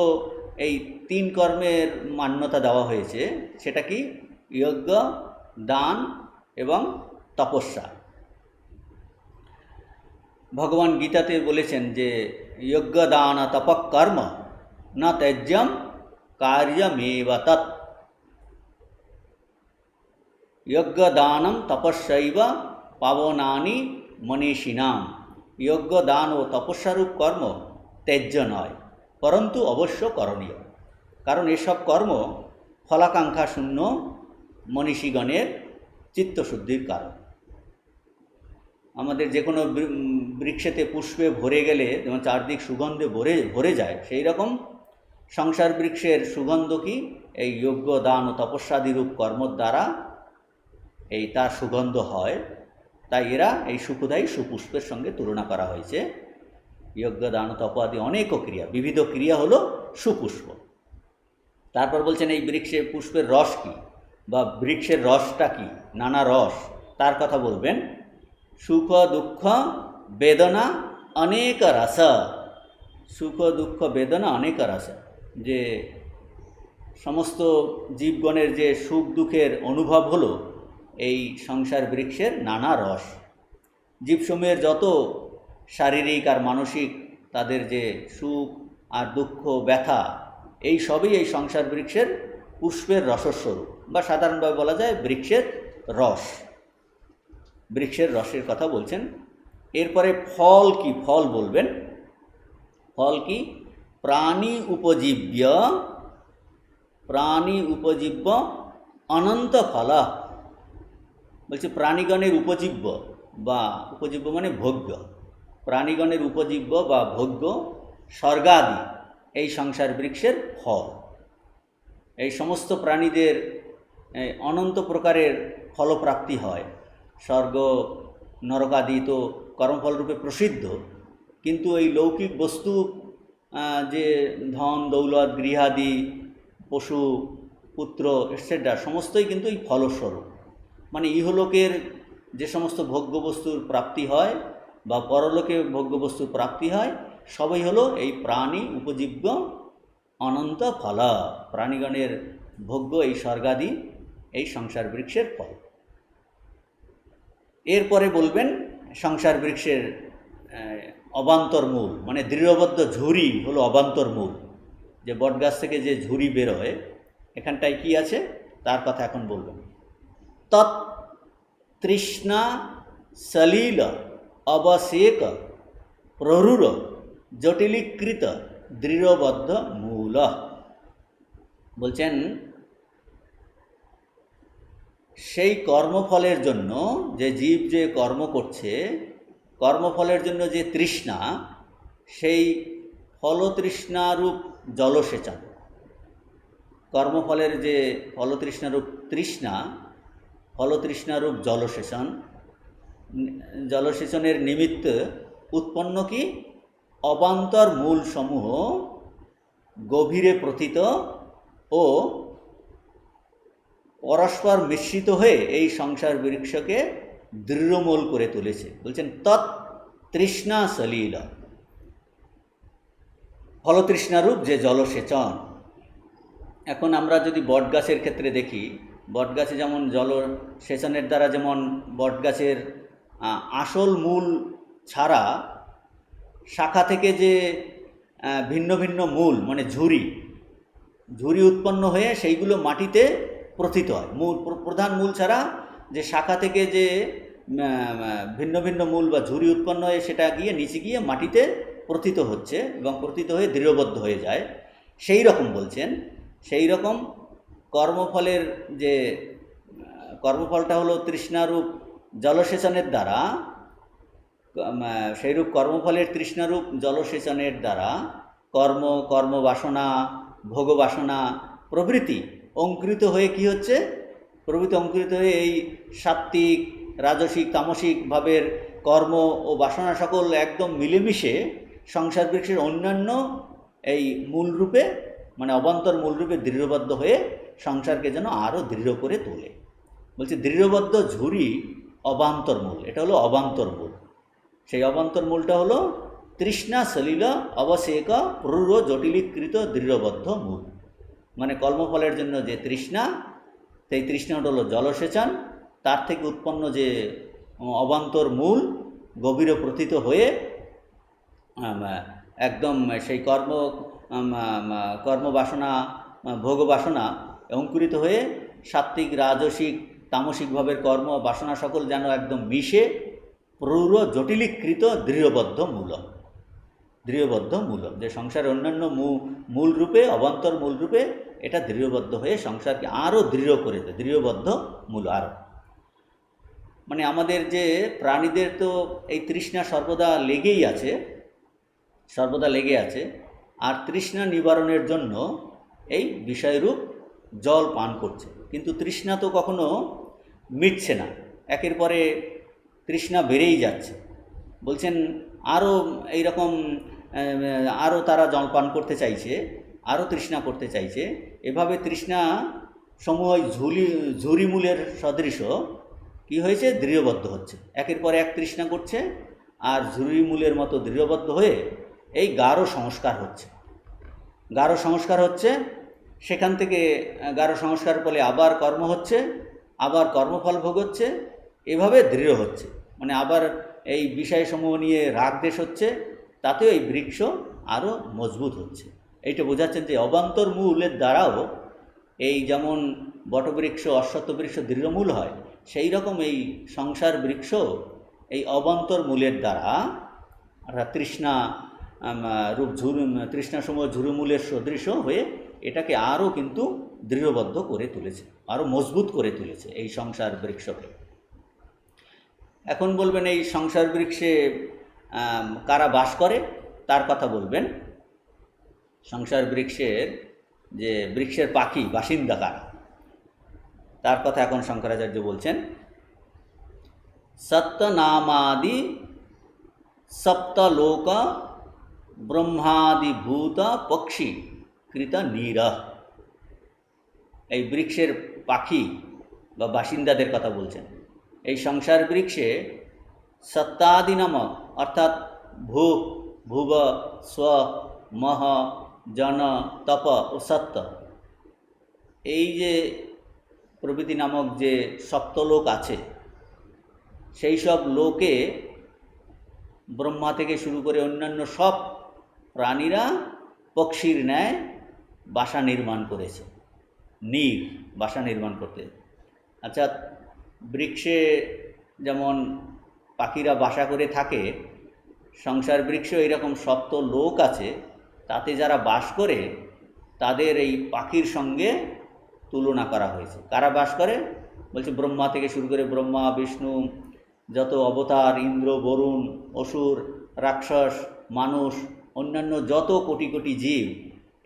এই 3 কর্মের মান্যতা দেওয়া হয়েছে। সেটা কি? যজ্ঞ, দান এবং তপস্যা। ভগবান গীতাতে বলেছেন যে যজ্ঞ দান তপঃ কর্ম না ত্যাজ্যম কার্যমেব তৎ। যজ্ঞ দানম তপস্যৈব পাবনানি মনীষিণাম। যজ্ঞ দান ও তপস্যারূপ কর্ম ত্যাজ্য নয়, পরন্তু অবশ্য করণীয়। কারণ এসব কর্ম ফলাকাঙ্ক্ষা শূন্য মনীষীগণের চিত্তশুদ্ধির কারণ। আমাদের যে কোনো বৃক্ষেতে পুষ্পে ভরে গেলে যেমন চারদিক সুগন্ধে ভরে যায়, সেই রকম সংসার বৃক্ষের সুগন্ধ কি? এই যজ্ঞ দান ও তপস্যাদিরূপ কর্মর দ্বারা এই তার সুগন্ধ হয়। তাই এরা এই সুখদায়ী সুপুষ্পের সঙ্গে তুলনা করা হয়েছে। যজ্ঞ দান তপ আদি অনেক ক্রিয়া, বিবিধ ক্রিয়া হলো সুপুষ্প। তারপর বলছেন এই বৃক্ষের পুষ্পের রস কি, বা বৃক্ষের রসটা কি? নানা রস, তার কথা বলবেন। সুখ দুঃখ বেদনা অনেক রস। সুখ দুঃখ বেদনা অনেক রস, যে সমস্ত জীবগণের যে সুখ দুঃখের অনুভব হলো এই সংসার বৃক্ষের নানা রস। জীবসমূহের যত শারীরিক আর মানসিক তাদের যে সুখ আর দুঃখ ব্যথা, এই সবই এই সংসার বৃক্ষের পুষ্পের রসস্বরূপ, বা সাধারণভাবে বলা যায় বৃক্ষের রস। বৃক্ষের রসের কথা বলছেন। এরপরে ফল কি? ফল বলবেন। ফল কি? প্রাণী উপজীব্য অনন্ত ফল। বলছে প্রাণীগণের উপজীব্য, বা উপজীব্য মানে ভোগ্য, প্রাণীগণের উপজীব্য বা ভোগ্য স্বর্গাদি এই সংসার বৃক্ষের ফল। এই সমস্ত প্রাণীদের অনন্ত প্রকারের ফলপ্রাপ্তি হয়। স্বর্গ নরকাদি তো কর্মফলরূপে প্রসিদ্ধ, কিন্তু এই লৌকিক বস্তু যে ধন দৌলত গৃহাদি পশু পুত্র এটসেট্রা সমস্তই কিন্তু এই ফলস্বরূপ। মানে ইহলোকের যে সমস্ত ভোগ্যবস্তুর প্রাপ্তি হয় বা পরলোকে ভোগ্যবস্তুর প্রাপ্তি হয়, সবই হলো এই প্রাণী উপজীব্য অনন্ত ফল। প্রাণীগণের ভোগ্য এই স্বর্গাদি এই সংসার বৃক্ষের ফল। এরপরে বলবেন সংসার বৃক্ষের অবান্তর মূল, মানে দৃঢ়বদ্ধ ঝুরি হলো অবান্তর মূল। যে বটগাছ থেকে যে ঝুরি বেরোয়, এখানটায় কি আছে তার কথা এখন বলবেন। তৎ তৃষ্ণা সলিল অবশেক প্ররুর জটিলীকৃত দৃঢ়বদ্ধ মূল। বলছেন সেই কর্মফলের জন্য যে জীব যে কর্ম করছে, কর্মফলের জন্য যে তৃষ্ণা, সেই ফলতৃষ্ণারূপ জলসেচন। কর্মফলের যে ফলতৃষ্ণারূপ তৃষ্ণা, ফলতৃষ্ণারূপ জলসেচনের নিমিত্ত উৎপন্ন কি? অবান্তর মূলসমূহ গভীরে প্রথিত ও পরস্পর মিশ্রিত হয়ে এই সংসার বৃক্ষকে দৃঢ়মূল করে তুলেছে। বলছেন তৎ তৃষ্ণা সলিল, ফলতৃষ্ণারূপ যে জলসেচন। এখন আমরা যদি বটগাছের ক্ষেত্রে দেখি, বটগাছে যেমন জলসেচনের দ্বারা যেমন বটগাছের আসল মূল ছাড়া শাখা থেকে যে ভিন্ন ভিন্ন মূল মানে ঝুরি উৎপন্ন হয়ে সেইগুলো মাটিতে প্রথিত হয়। প্রধান মূল ছাড়া যে শাখা থেকে যে ভিন্ন ভিন্ন মূল বা ঝুরি উৎপন্ন হয়ে সেটা গিয়ে নিচে গিয়ে মাটিতে প্রথিত হচ্ছে এবং প্রথিত হয়ে দৃঢ়বদ্ধ হয়ে যায়। সেই রকম বলছেন, সেই রকম কর্মফলের যে কর্মফলটা হলো তৃষ্ণারূপ জলসেচনের দ্বারা, সেইরূপ কর্মফলের তৃষ্ণারূপ জলসেচনের দ্বারা কর্মবাসনা, ভোগবাসনা প্রভৃতি অঙ্কুরিত হয়ে কি হচ্ছে, প্রভৃতি অঙ্কুরিত হয়ে এই সাত্ত্বিক, রাজসিক, তামসিক ভাবের কর্ম ও বাসনা সকল একদম মিলেমিশে সংসার বৃক্ষের অন্যান্য এই মূলরূপে, মানে অবান্তর মূলরূপে দৃঢ়বদ্ধ হয়ে সংসারকে যেন আরও দৃঢ় করে তোলে। বলছে দৃঢ়বদ্ধ ঝুরি অবান্তর মূল, এটা হলো অবান্তর মূল। সেই অবান্তর মূলটা হলো তৃষ্ণা সলিল অবশেক প্রুর জটিলীকৃত দৃঢ়বদ্ধ মূল। মানে কর্মফলের জন্য যে তৃষ্ণা, সেই তৃষ্ণাটা হলো জলসেচন, তার থেকে উৎপন্ন যে অবান্তর মূল গভীরে প্রথিত হয়ে একদম সেই কর্মবাসনা, ভোগবাসনা অঙ্কুরিত হয়ে সাত্ত্বিক, রাজসিক, তামসিক ভাবের কর্ম বাসনা সকল যেন একদম মিশে প্রৌঢ় জটিলীকৃত দৃঢ়বদ্ধ মূল, যে সংসারের অন্যান্য মূল রূপে, অবান্তর মূল রূপে এটা দৃঢ়বদ্ধ হয়ে সংসারকে আরও দৃঢ় করে দেয়, দৃঢ়বদ্ধ মূল আরও। মানে আমাদের যে প্রাণীদের তো এই তৃষ্ণা সর্বদা লেগে আছে, আর তৃষ্ণা নিবারণের জন্য এই বিষয়রূপ জল পান করছে, কিন্তু তৃষ্ণা তো কখনো মিটছে না, একের পরে তৃষ্ণা বেড়েই যাচ্ছে। বলছেন আরও এইরকম আরও তারা জল পান করতে চাইছে, আরও তৃষ্ণা করতে চাইছে। এভাবে তৃষ্ণা সমূহ ঝুরিমূলের সদৃশ কি হয়েছে, দৃঢ়বদ্ধ হচ্ছে, একের পরে এক তৃষ্ণা করছে, আর ঝুরিমূলের মতো দৃঢ়বদ্ধ হয়ে এই গাঢ় সংস্কার হচ্ছে। সেখান থেকে গাঢ় সংস্কার ফলে আবার কর্ম হচ্ছে, আবার কর্মফল ভোগ হচ্ছে, এভাবে দৃঢ় হচ্ছে। মানে আবার এই বিষয়সমূহ নিয়ে রাগ দেশ হচ্ছে, তাতেও এই বৃক্ষ আরও মজবুত হচ্ছে। এইটা বোঝাচ্ছেন যে অবান্তর মূলের দ্বারাও এই যেমন বটবৃক্ষ, অশ্বত্থ বৃক্ষ দৃঢ়মূল হয়, সেই রকম এই সংসার বৃক্ষ এই অবান্তর মূলের দ্বারা, অর্থাৎ তৃষ্ণাসমূহ ঝুরুমূলের সদৃশ হয়ে এটাকে আরও কিন্তু দৃঢ়বদ্ধ করে তুলেছে, আরও মজবুত করে তুলেছে এই সংসার বৃক্ষকে। এখন বলবেন এই সংসার বৃক্ষে কারা বাস করে তার কথা বলবেন। সংসার বৃক্ষের যে বৃক্ষের পাখি, বাসিন্দা কারা, তার কথা এখন শঙ্করাচার্য বলছেন। সপ্তনামাদি সপ্তলোক ব্রহ্মাদিভূত পক্ষী কৃত নীর। এই বৃক্ষের পাখি বা বাসিন্দাদের কথা বলছেন। এই সংসার বৃক্ষে সত্তাদি নামক, অর্থাৎ ভুব, স্ব, মহ, জন, তপ ও সত্য, এই যে প্রভৃতি নামক যে সপ্তলোক আছে, সেই সব লোকে ব্রহ্মা থেকে শুরু করে অন্যান্য সব প্রাণীরা পক্ষীর ন্যায় বাসা নির্মাণ করেছে। বাসা নির্মাণ করতে, আচ্ছা, বৃক্ষে যেমন পাখিরা বাসা করে থাকে, সংসার বৃক্ষ এইরকম সপ্ত লোক আছে, তাতে যারা বাস করে তাদের এই পাখির সঙ্গে তুলনা করা হয়েছে। কারা বাস করে বলছে, ব্রহ্মা থেকে শুরু করে ব্রহ্মা, বিষ্ণু, যত অবতার, ইন্দ্র, বরুণ, অসুর, রাক্ষস, মানুষ, অন্যান্য যত কোটি কোটি জীব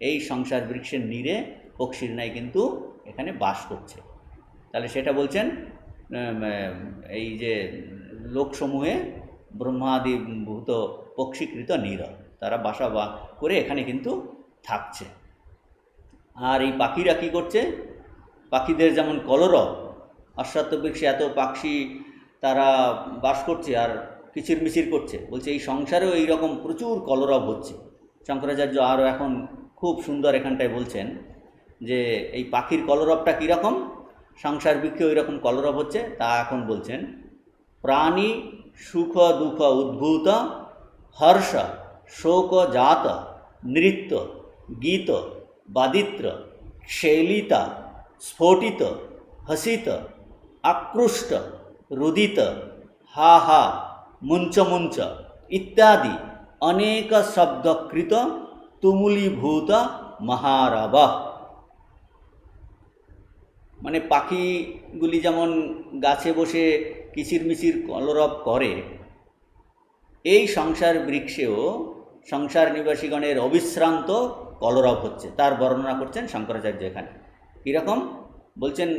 এই সংসার বৃক্ষের নীড়ে পক্ষীর ন্যায় কিন্তু এখানে বাস করছে। তাহলে সেটা বলছেন এই যে লোকসমূহে ব্রহ্মাদিভূত পক্ষীকৃত নীর, তারা বাসা করে এখানে কিন্তু থাকছে। আর এই পাখিরা কী করছে, পাখিদের যেমন কলরব, অশ্বত্থ বৃক্ষে এত পাখি তারা বাস করছে আর কিচিরমিচির করছে, বলছে এই সংসারেও এইরকম প্রচুর কলরব হচ্ছে। শঙ্করাচার্য আরও এখন খুব সুন্দর এখানটায় বলছেন যে এই পাখির কলরবটা কীরকম, সংসার বৃক্ষে ওই রকম কলরব হচ্ছে, তা এখন বলছেন। প্রাণী সুখ দুঃখ উদ্ভূত, হর্ষ শোক জাত, নৃত্য গীত বাদিত্র, শৈলিতা স্ফোটিত, হসিত আক্রুষ্ট, রুদিত, হা হা, মুঞ্চ মুঞ্চ ইত্যাদি অনেক শব্দকৃত তুমুলীভূত মহারব। মানে পাখিগুলি যেমন গাছে বসে কিচিরমিচির কলরব করে, এই সংসার বৃক্ষেও সংসার নিবাসীগণের অবিশ্রান্ত কলরব হচ্ছে, তার বর্ণনা করছেন শঙ্করাচার্য এখানে। কীরকম বলছেন,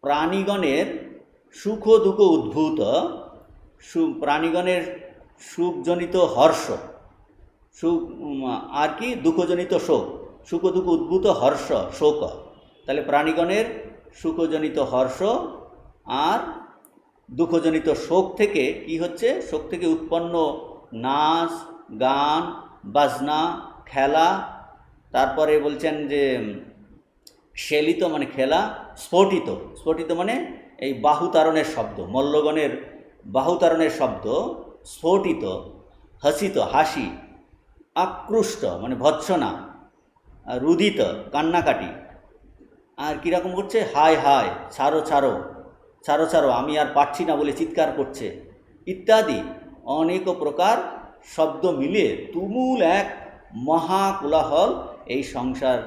প্রাণীগণের সুখ দুঃখ উদ্ভূত, প্রাণীগণের সুখজনিত হর্ষ, সুখ আর কি দুঃখজনিত শোক, সুখ দুঃখ উদ্ভূত হর্ষ শোক, তাহলে প্রাণীগণের সুখজনিত হর্ষ আর দুঃখজনিত শোক থেকে কি হচ্ছে, শোক থেকে উৎপন্ন নাচ গান বাজনা খেলা, তারপরে বলছেন যে শেলিত মানে খেলা, স্ফটিত, স্ফটিত মানে এই বাহুতারণের শব্দ, মল্লগণের বাহুতারণের শব্দ, স্ফটিত, হসিত হাসি, আক্রুষ্ট মানে ভৎসনা, রুদিত কান্নাকাটি, আর কীরকম করছে, হায় হায়, ছাড়ো ছাড়ো, ছাড়ো ছাড়ো, আমি আর পারছি না বলে চিৎকার করছে, ইত্যাদি অনেক প্রকার শব্দ মিলিয়ে তুমুল এক মহাকোলাহল এই সংসার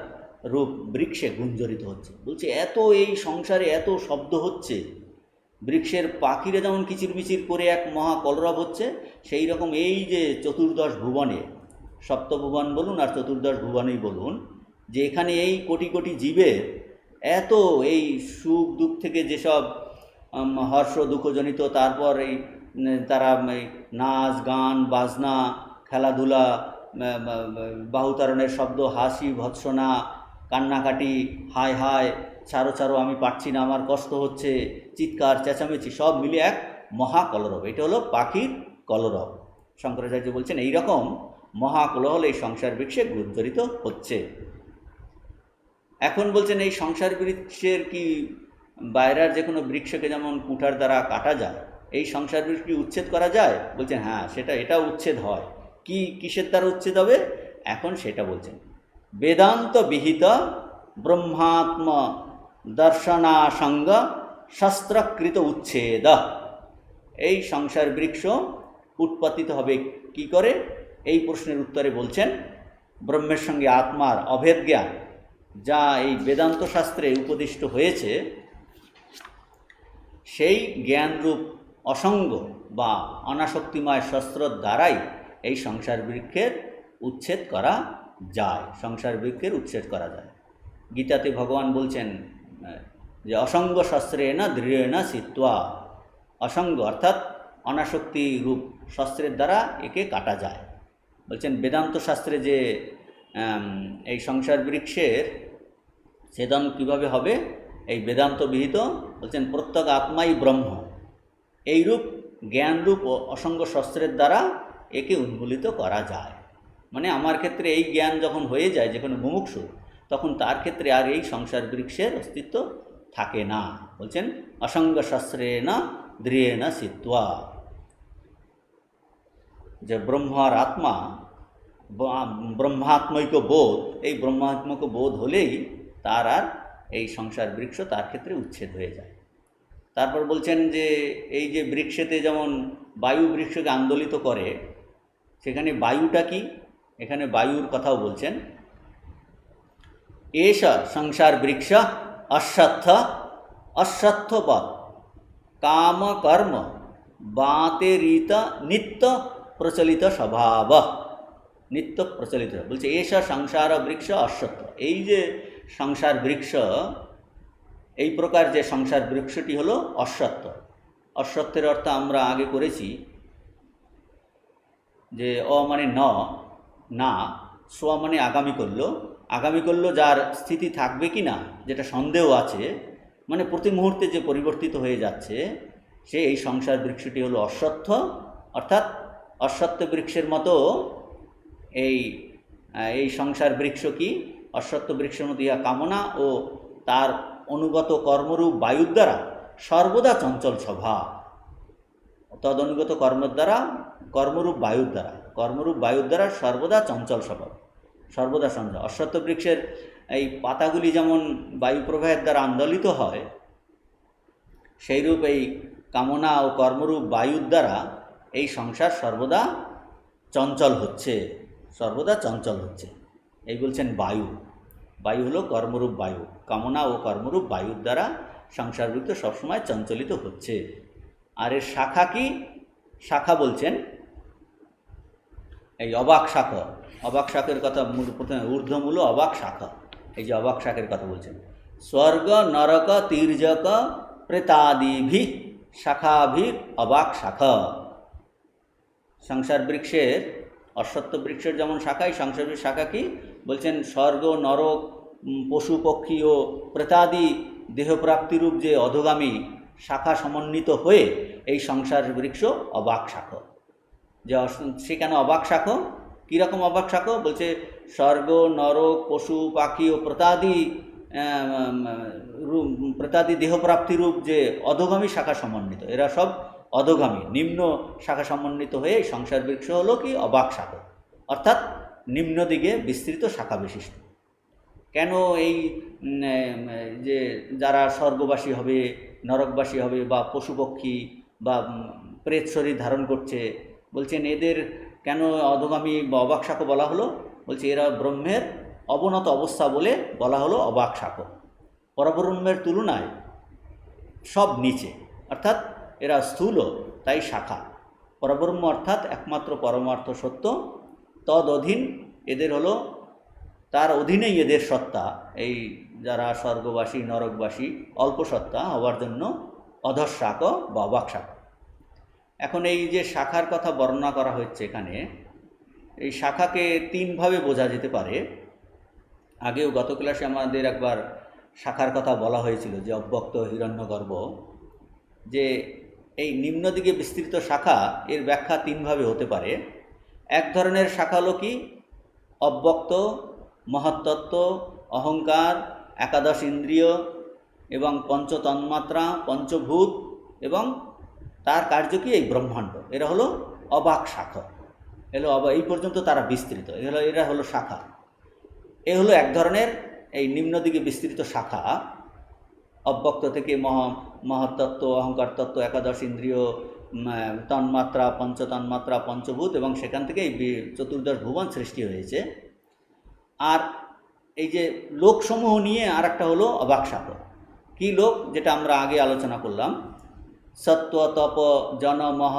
রূপ বৃক্ষে গুঞ্জরিত হচ্ছে। বলছে এত এই সংসারে এত শব্দ হচ্ছে, বৃক্ষের পাখিরা যেমন কিচিরমিচির করে এক মহাকলরব হচ্ছে, সেই রকম এই যে চতুর্দশ ভুবনে, সপ্তভুবন বলুন আর চতুর্দশ ভুবনেই বলুন, যে এখানে এই কোটি কোটি জীবের এত এই সুখ দুঃখ থেকে যেসব হর্ষ দুঃখজনিত, তারপর এই তারা নাচ গান বাজনা খেলাধুলা, বাহুতারণের শব্দ, হাসি ভৎসনা কান্নাকাটি, হায় হায়, ছাড়ো ছাড়ো, আমি পারছি না, আমার কষ্ট হচ্ছে, চিৎকার চেঁচামেচি সব মিলে এক মহাকলরব, এটা হলো পাখির কলরব। শঙ্করাচার্য বলছেন এই রকম মহাকলহল এই সংসার বৃক্ষে গুঞ্জরিত হচ্ছে। এখন বলছেন এই সংসার বৃক্ষের কি বাইরের যে কোনো বৃক্ষকে যেমন কুঠার দ্বারা কাটা যায়, এই সংসার বৃক্ষ কি উচ্ছেদ করা যায়? বলছেন হ্যাঁ, এটা উচ্ছেদ হয়। কি কিসের দ্বারা উচ্ছেদ হবে এখন সেটা বলছেন। বেদান্ত বিহিত ব্রহ্মাত্ম দর্শনাসঙ্গ শাস্ত্রকৃত উচ্ছেদ। এই সংসার বৃক্ষ উৎপাদিত হবে কি করে, এই প্রশ্নের উত্তরে বলছেন ব্রহ্মের সঙ্গে আত্মার অভেদ জ্ঞান যা এই বেদান্ত শাস্ত্রে উপদিষ্ট হয়েছে, সেই জ্ঞানরূপ অসঙ্গ বা অনাসক্তিময় শস্ত্র দ্বারাই এই সংসার বৃক্ষের উচ্ছেদ করা যায়, সংসার বৃক্ষের উচ্ছেদ করা যায়। গীতাতে ভগবান বলছেন যে অসঙ্গ শস্ত্রেণ দৃঢ়েণ সিত্বা, অসঙ্গ অর্থাৎ অনাসক্তি রূপ শস্ত্রের দ্বারা একে কাটা যায়। বলছেন বেদান্ত শাস্ত্রে যে এই সংসার বৃক্ষের ছেদন কিভাবে হবে, এই বেদান্ত বিহিত বলছেন প্রত্যেক আত্মাই ব্রহ্ম, এইরূপ জ্ঞানরূপ ও অসঙ্গ শস্ত্রের দ্বারা একে উন্মূলিত করা যায়। মানে আমার ক্ষেত্রে এই জ্ঞান যখন হয়ে যায় যে কোনো মুমুক্ষু, তখন তার ক্ষেত্রে আর এই সংসার বৃক্ষের অস্তিত্ব থাকে না। বলছেন অসঙ্গ শস্ত্রেণ দৃঢ়েণ সিত্বা, যে ব্রহ্ম আর আত্মা, ব্রহ্মাত্মৈক বোধ, এই ব্রহ্মাত্মক বোধ হলেই তার আর এই সংসার বৃক্ষ তার ক্ষেত্রে উচ্ছেদ হয়ে যায়। তারপর বলছেন যে এই যে বৃক্ষেতে যেমন বায়ু বৃক্ষকে আন্দোলিত করে, সেখানে বায়ুটা কি, এখানে বায়ুর কথাও বলছেন। এষ সংসার বৃক্ষ অশ্বত্থ অশ্বত্থপদ কাম কর্ম বাতেরিত নিত্য প্রচলিত স্বভাব, নিত্য প্রচলিত বলছে এষ সংসার বৃক্ষ অশ্বত্থ, এই যে সংসার বৃক্ষ, এই প্রকার যে সংসার বৃক্ষটি হলো অশ্বত্থ। অশ্বত্থের অর্থ আমরা আগে করেছি যে মানে না, স্ব মানে আগামী করলো, যার স্থিতি থাকবে কি না যেটা সন্দেহ আছে, মানে প্রতি মুহূর্তে যে পরিবর্তিত হয়ে যাচ্ছে, সে এই সংসার বৃক্ষটি হলো অশ্বত্থ। অর্থাৎ অশ্বত্থ বৃক্ষের মতো এই সংসার বৃক্ষ কি, অশ্বত্থ বৃক্ষের মতো ইহা কামনা ও তার অনুগত কর্মরূপ বায়ুর দ্বারা সর্বদা চঞ্চল স্বভাব, তদনুগত কর্মরূপ বায়ুর দ্বারা সর্বদা চঞ্চল স্বভাব, সর্বদা চঞ্চল। অশ্বত্থ বৃক্ষের এই পাতাগুলি যেমন বায়ু প্রবাহের দ্বারা আন্দোলিত হয়, সেইরূপ এই কামনা ও কর্মরূপ বায়ুর দ্বারা এই সংসার সর্বদা চঞ্চল হচ্ছে, এই বলছেন বায়ু হলো কর্মরূপ বায়ু, কামনা ও কর্মরূপ বায়ুর দ্বারা সংসার বৃক্ষ সবসময় চঞ্চলিত হচ্ছে। আর এর শাখা কি? শাখা বলছেন এই অবাক শাখা। অবাক শাখের কথা প্রথমে ঊর্ধ্বমূল অবাক শাখা, এই যে অবাক শাখের কথা বলছেন, স্বর্গ নরক তির্যক প্রেতাদিভি শাখাভির অবাক শাখা। সংসার বৃক্ষের, অশ্বত্থ বৃক্ষের যেমন শাখা, এই সংসার বৃক্ষের শাখা কি বলছেন? স্বর্গ নরক পশু পক্ষী ও প্রেতাদি দেহপ্রাপ্তিরূপ যে অধোগামী শাখা সমন্বিত হয়ে এই সংসার বৃক্ষ অবাক শাখা। যে সে কেন অবাক শাখা? কীরকম অবাক শাখা? বলছে স্বর্গ নরক পশু পাখি ও প্রেতাদি দেহপ্রাপ্তিরূপ যে অধোগামী শাখা সমন্বিত, এরা সব অধোগামী নিম্ন শাখা সমন্বিত হয়ে এই সংসার বৃক্ষ হলো কি অবাক শাখা, অর্থাৎ নিম্ন দিকে বিস্তৃত শাখা বিশিষ্ট। কেন এই যে যারা স্বর্গবাসী হবে, নরকবাসী হবে, বা পশুপক্ষী বা প্রেত শরীর ধারণ করছে, বলছেন এদের কেন অধোগামী বা অবাক শাখা বলা হলো? বলছে এরা ব্রহ্মের অবনত অবস্থা বলে বলা হলো অবাক শাখা। পরব্রহ্মের তুলনায় সব নিচে, অর্থাৎ এরা স্থূল, তাই শাখা। পরব্রহ্ম অর্থাৎ একমাত্র পরমার্থ সত্য, তদ অধীন এদের হলো, তার অধীনেই এদের সত্তা। এই যারা স্বর্গবাসী নরকবাসী অল্প সত্তা হওয়ার জন্য অধঃশাখ বা অবাক শাখা। এখন এই যে শাখার কথা বর্ণনা করা হচ্ছে এখানে, এই শাখাকে তিনভাবে বোঝা যেতে পারে। আগেও গত ক্লাসে আমাদের একবার শাখার কথা বলা হয়েছিল, যে অব্যক্ত হিরণ্যগর্ভ, যে এই নিম্ন দিকে বিস্তৃত শাখা এর ব্যাখ্যা তিনভাবে হতে পারে। এক ধরনের শাখা হলো কি অব্যক্ত মহত্তত্ত্ব, অহংকার, একাদশ ইন্দ্রিয় এবং পঞ্চতন্মাত্রা, পঞ্চভূত এবং তার কার্য কি এই ব্রহ্মাণ্ড, এরা হলো অবাক শাখা। এলো এই পর্যন্ত তারা বিস্তৃত, এরা হলো শাখা। এ হলো এক ধরনের এই নিম্ন দিকে বিস্তৃত শাখা, অব্যক্ত থেকে মহত্তত্ত্ব, অহংকার তত্ত্ব, একাদশ ইন্দ্রিয়, তন্মাত্রা, পঞ্চতন্মাত্রা, পঞ্চভূত এবং সেখান থেকে এই চতুর্দশ ভুবন সৃষ্টি হয়েছে। আর এই যে লোকসমূহ নিয়ে আর একটা হলো অবাক শাখা। কী লোক? যেটা আমরা আগে আলোচনা করলাম, সত্ত্ব তপ জন মহ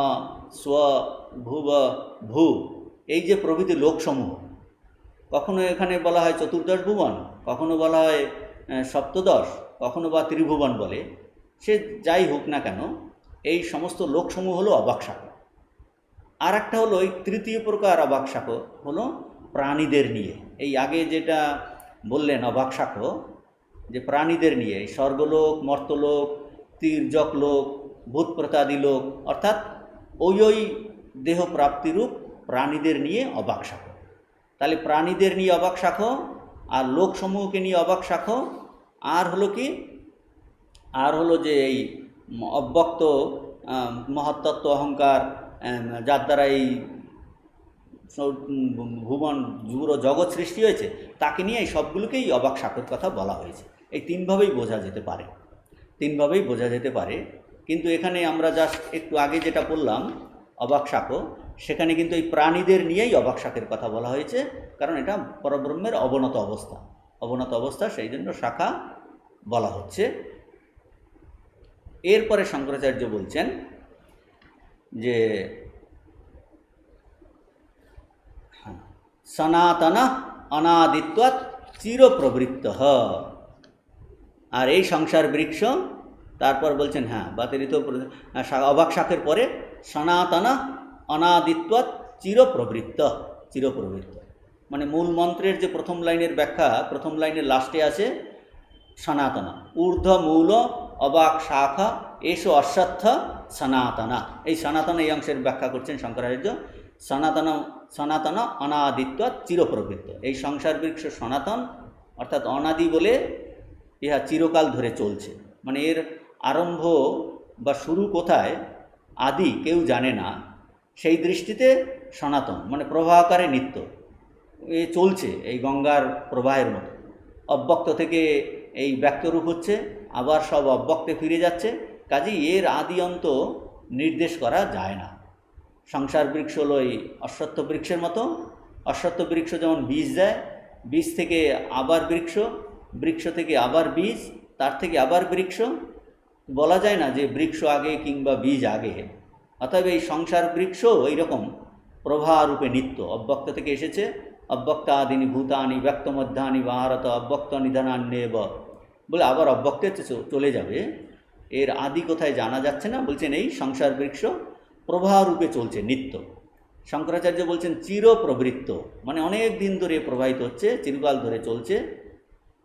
স্ব ভুব ভূ, এই যে প্রভৃতি লোকসমূহ। কখনো এখানে বলা হয় চতুর্দশ ভুবন, কখনো বলা হয় সপ্তদশ, কখনো বা ত্রিভুবন বলে। সে যাই হোক না কেন, এই সমস্ত লোকসমূহ হলো অবাক শাখা। আর একটা হলো এই তৃতীয় প্রকার অবাক শাখা হলো প্রাণীদের নিয়ে। এই আগে যেটা বললেন অবাক শাখা, যে প্রাণীদের নিয়ে, এই স্বর্গলোক, মর্তলোক, তির্যক লোক, ভূত প্রেতাদি লোক, অর্থাৎ ওই দেহ প্রাপ্তিরূপ প্রাণীদের নিয়ে অবাক শাখা। তাহলে প্রাণীদের নিয়ে অবাক শাখা, আর লোকসমূহকে নিয়ে অবাক শাখা, আর হলো কি, আর হলো যে এই অব্যক্ত মহত্তত্ত্ব, অহংকার, যার দ্বারা এই ভুবন জুড়ো জগৎ সৃষ্টি হয়েছে, তাকে নিয়ে এই সবগুলোকেই অবাক শাখার কথা বলা হয়েছে। এই তিনভাবেই বোঝা যেতে পারে, তিনভাবেই বোঝা যেতে পারে। কিন্তু এখানে আমরা জাস্ট একটু আগে যেটা বললাম অবাক শাখা, সেখানে কিন্তু এই প্রাণীদের নিয়েই অবাক শাখার কথা বলা হয়েছে, কারণ এটা পরব্রহ্মের অবনত অবস্থা, অবনত অবস্থা, সেই জন্য শাখা বলা হচ্ছে। এরপরে শঙ্করাচার্য বলছেন যে সনাতন অনাদিত্বাৎ চিরপ্রবৃত্ত। আর এই সংসার বৃক্ষ, তারপর বলছেন বাতিরিত অবাক শাখের পরে সনাতন অনাদিত্বাৎ চিরপ্রবৃত্ত। চিরপ্রবৃত্ত মানে মূল মন্ত্রের যে প্রথম লাইনের ব্যাখ্যা, প্রথম লাইনের লাস্টে আছে সনাতন, ঊর্ধ্ব মূল অবাক শাখা এসো অশ্বত্থ সনাতনা। এই সনাতন এই অংশের ব্যাখ্যা করছেন শঙ্করাচার্য। সনাতন সনাতন অনাদিত্বাৎ চিরপ্রবৃত্ত। এই সংসার বৃক্ষ সনাতন, অর্থাৎ অনাদি বলে ইহা চিরকাল ধরে চলছে। মানে এর আরম্ভ বা শুরু কোথায়, আদি কেউ জানে না, সেই দৃষ্টিতে সনাতন মানে প্রবাহকারে নিত্য, এ চলছে এই গঙ্গার প্রবাহের মতো। অব্যক্ত থেকে এই ব্যক্তরূপ হচ্ছে, আবার সব অব্যক্তে ফিরে যাচ্ছে, কাজেই এর আদি অন্ত নির্দেশ করা যায় না। সংসার বৃক্ষ হলো এই অশ্বত্থ বৃক্ষের মতো। অশ্বত্থ বৃক্ষ যেমন বীজ দেয়, বীজ থেকে আবার বৃক্ষ, বৃক্ষ থেকে আবার বীজ, তার থেকে আবার বৃক্ষ, বলা যায় না যে বৃক্ষ আগে কিংবা বীজ আগে। অতএব এই সংসার বৃক্ষ এইরকম প্রভারূপে নিত্য, অব্যক্ত থেকে এসেছে। অব্যক্তাদিনি ভূতানি ব্যক্তমধ্যানি ভারত অব্যক্ত নিধনান্যেব বলে আবার অব্যক্তে চলে যাবে। এর আদি কোথায় জানা যাচ্ছে না। বলছেন এই সংসার বৃক্ষ প্রবাহরূপে চলছে নিত্য। শঙ্করাচার্য বলছেন চির প্রবৃত্ত, মানে অনেক দিন ধরে প্রবাহিত হচ্ছে, চিরকাল ধরে চলছে।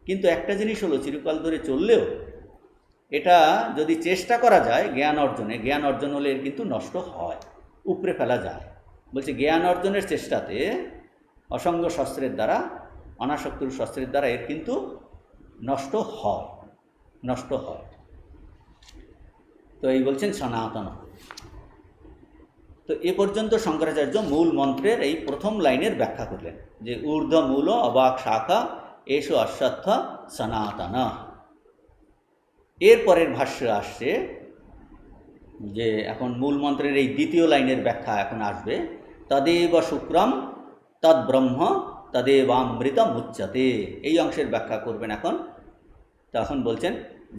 কিন্তু একটা জিনিস হলো, চিরকাল ধরে চললেও এটা যদি চেষ্টা করা যায় জ্ঞান অর্জনে, জ্ঞান অর্জন হলে এর কিন্তু নষ্ট হয়, উপড়ে ফেলা যায়। বলছে জ্ঞান অর্জনের চেষ্টাতে অসঙ্গ শস্ত্রের দ্বারা, অনাসক্তুর শস্ত্রের দ্বারা এর কিন্তু নষ্ট হয়, নষ্ট হয়। তো এই বলছেন সনাতন। তো এ পর্যন্ত শঙ্করাচার্য মূল মন্ত্রের এই প্রথম লাইনের ব্যাখ্যা করলেন যে ঊর্ধ্ব মূল অবাক শাখা এসো অশ্বত্থ সনাতন। এরপরের ভাষ্য আসছে যে এখন মূল মন্ত্রের এই দ্বিতীয় লাইনের ব্যাখ্যা এখন আসবে। তদেব শুক্রম তদ ব্রহ্ম তদেবামৃতম উচ্যতে, এই অংশের ব্যাখ্যা করবেন এখন। তখন বলছেন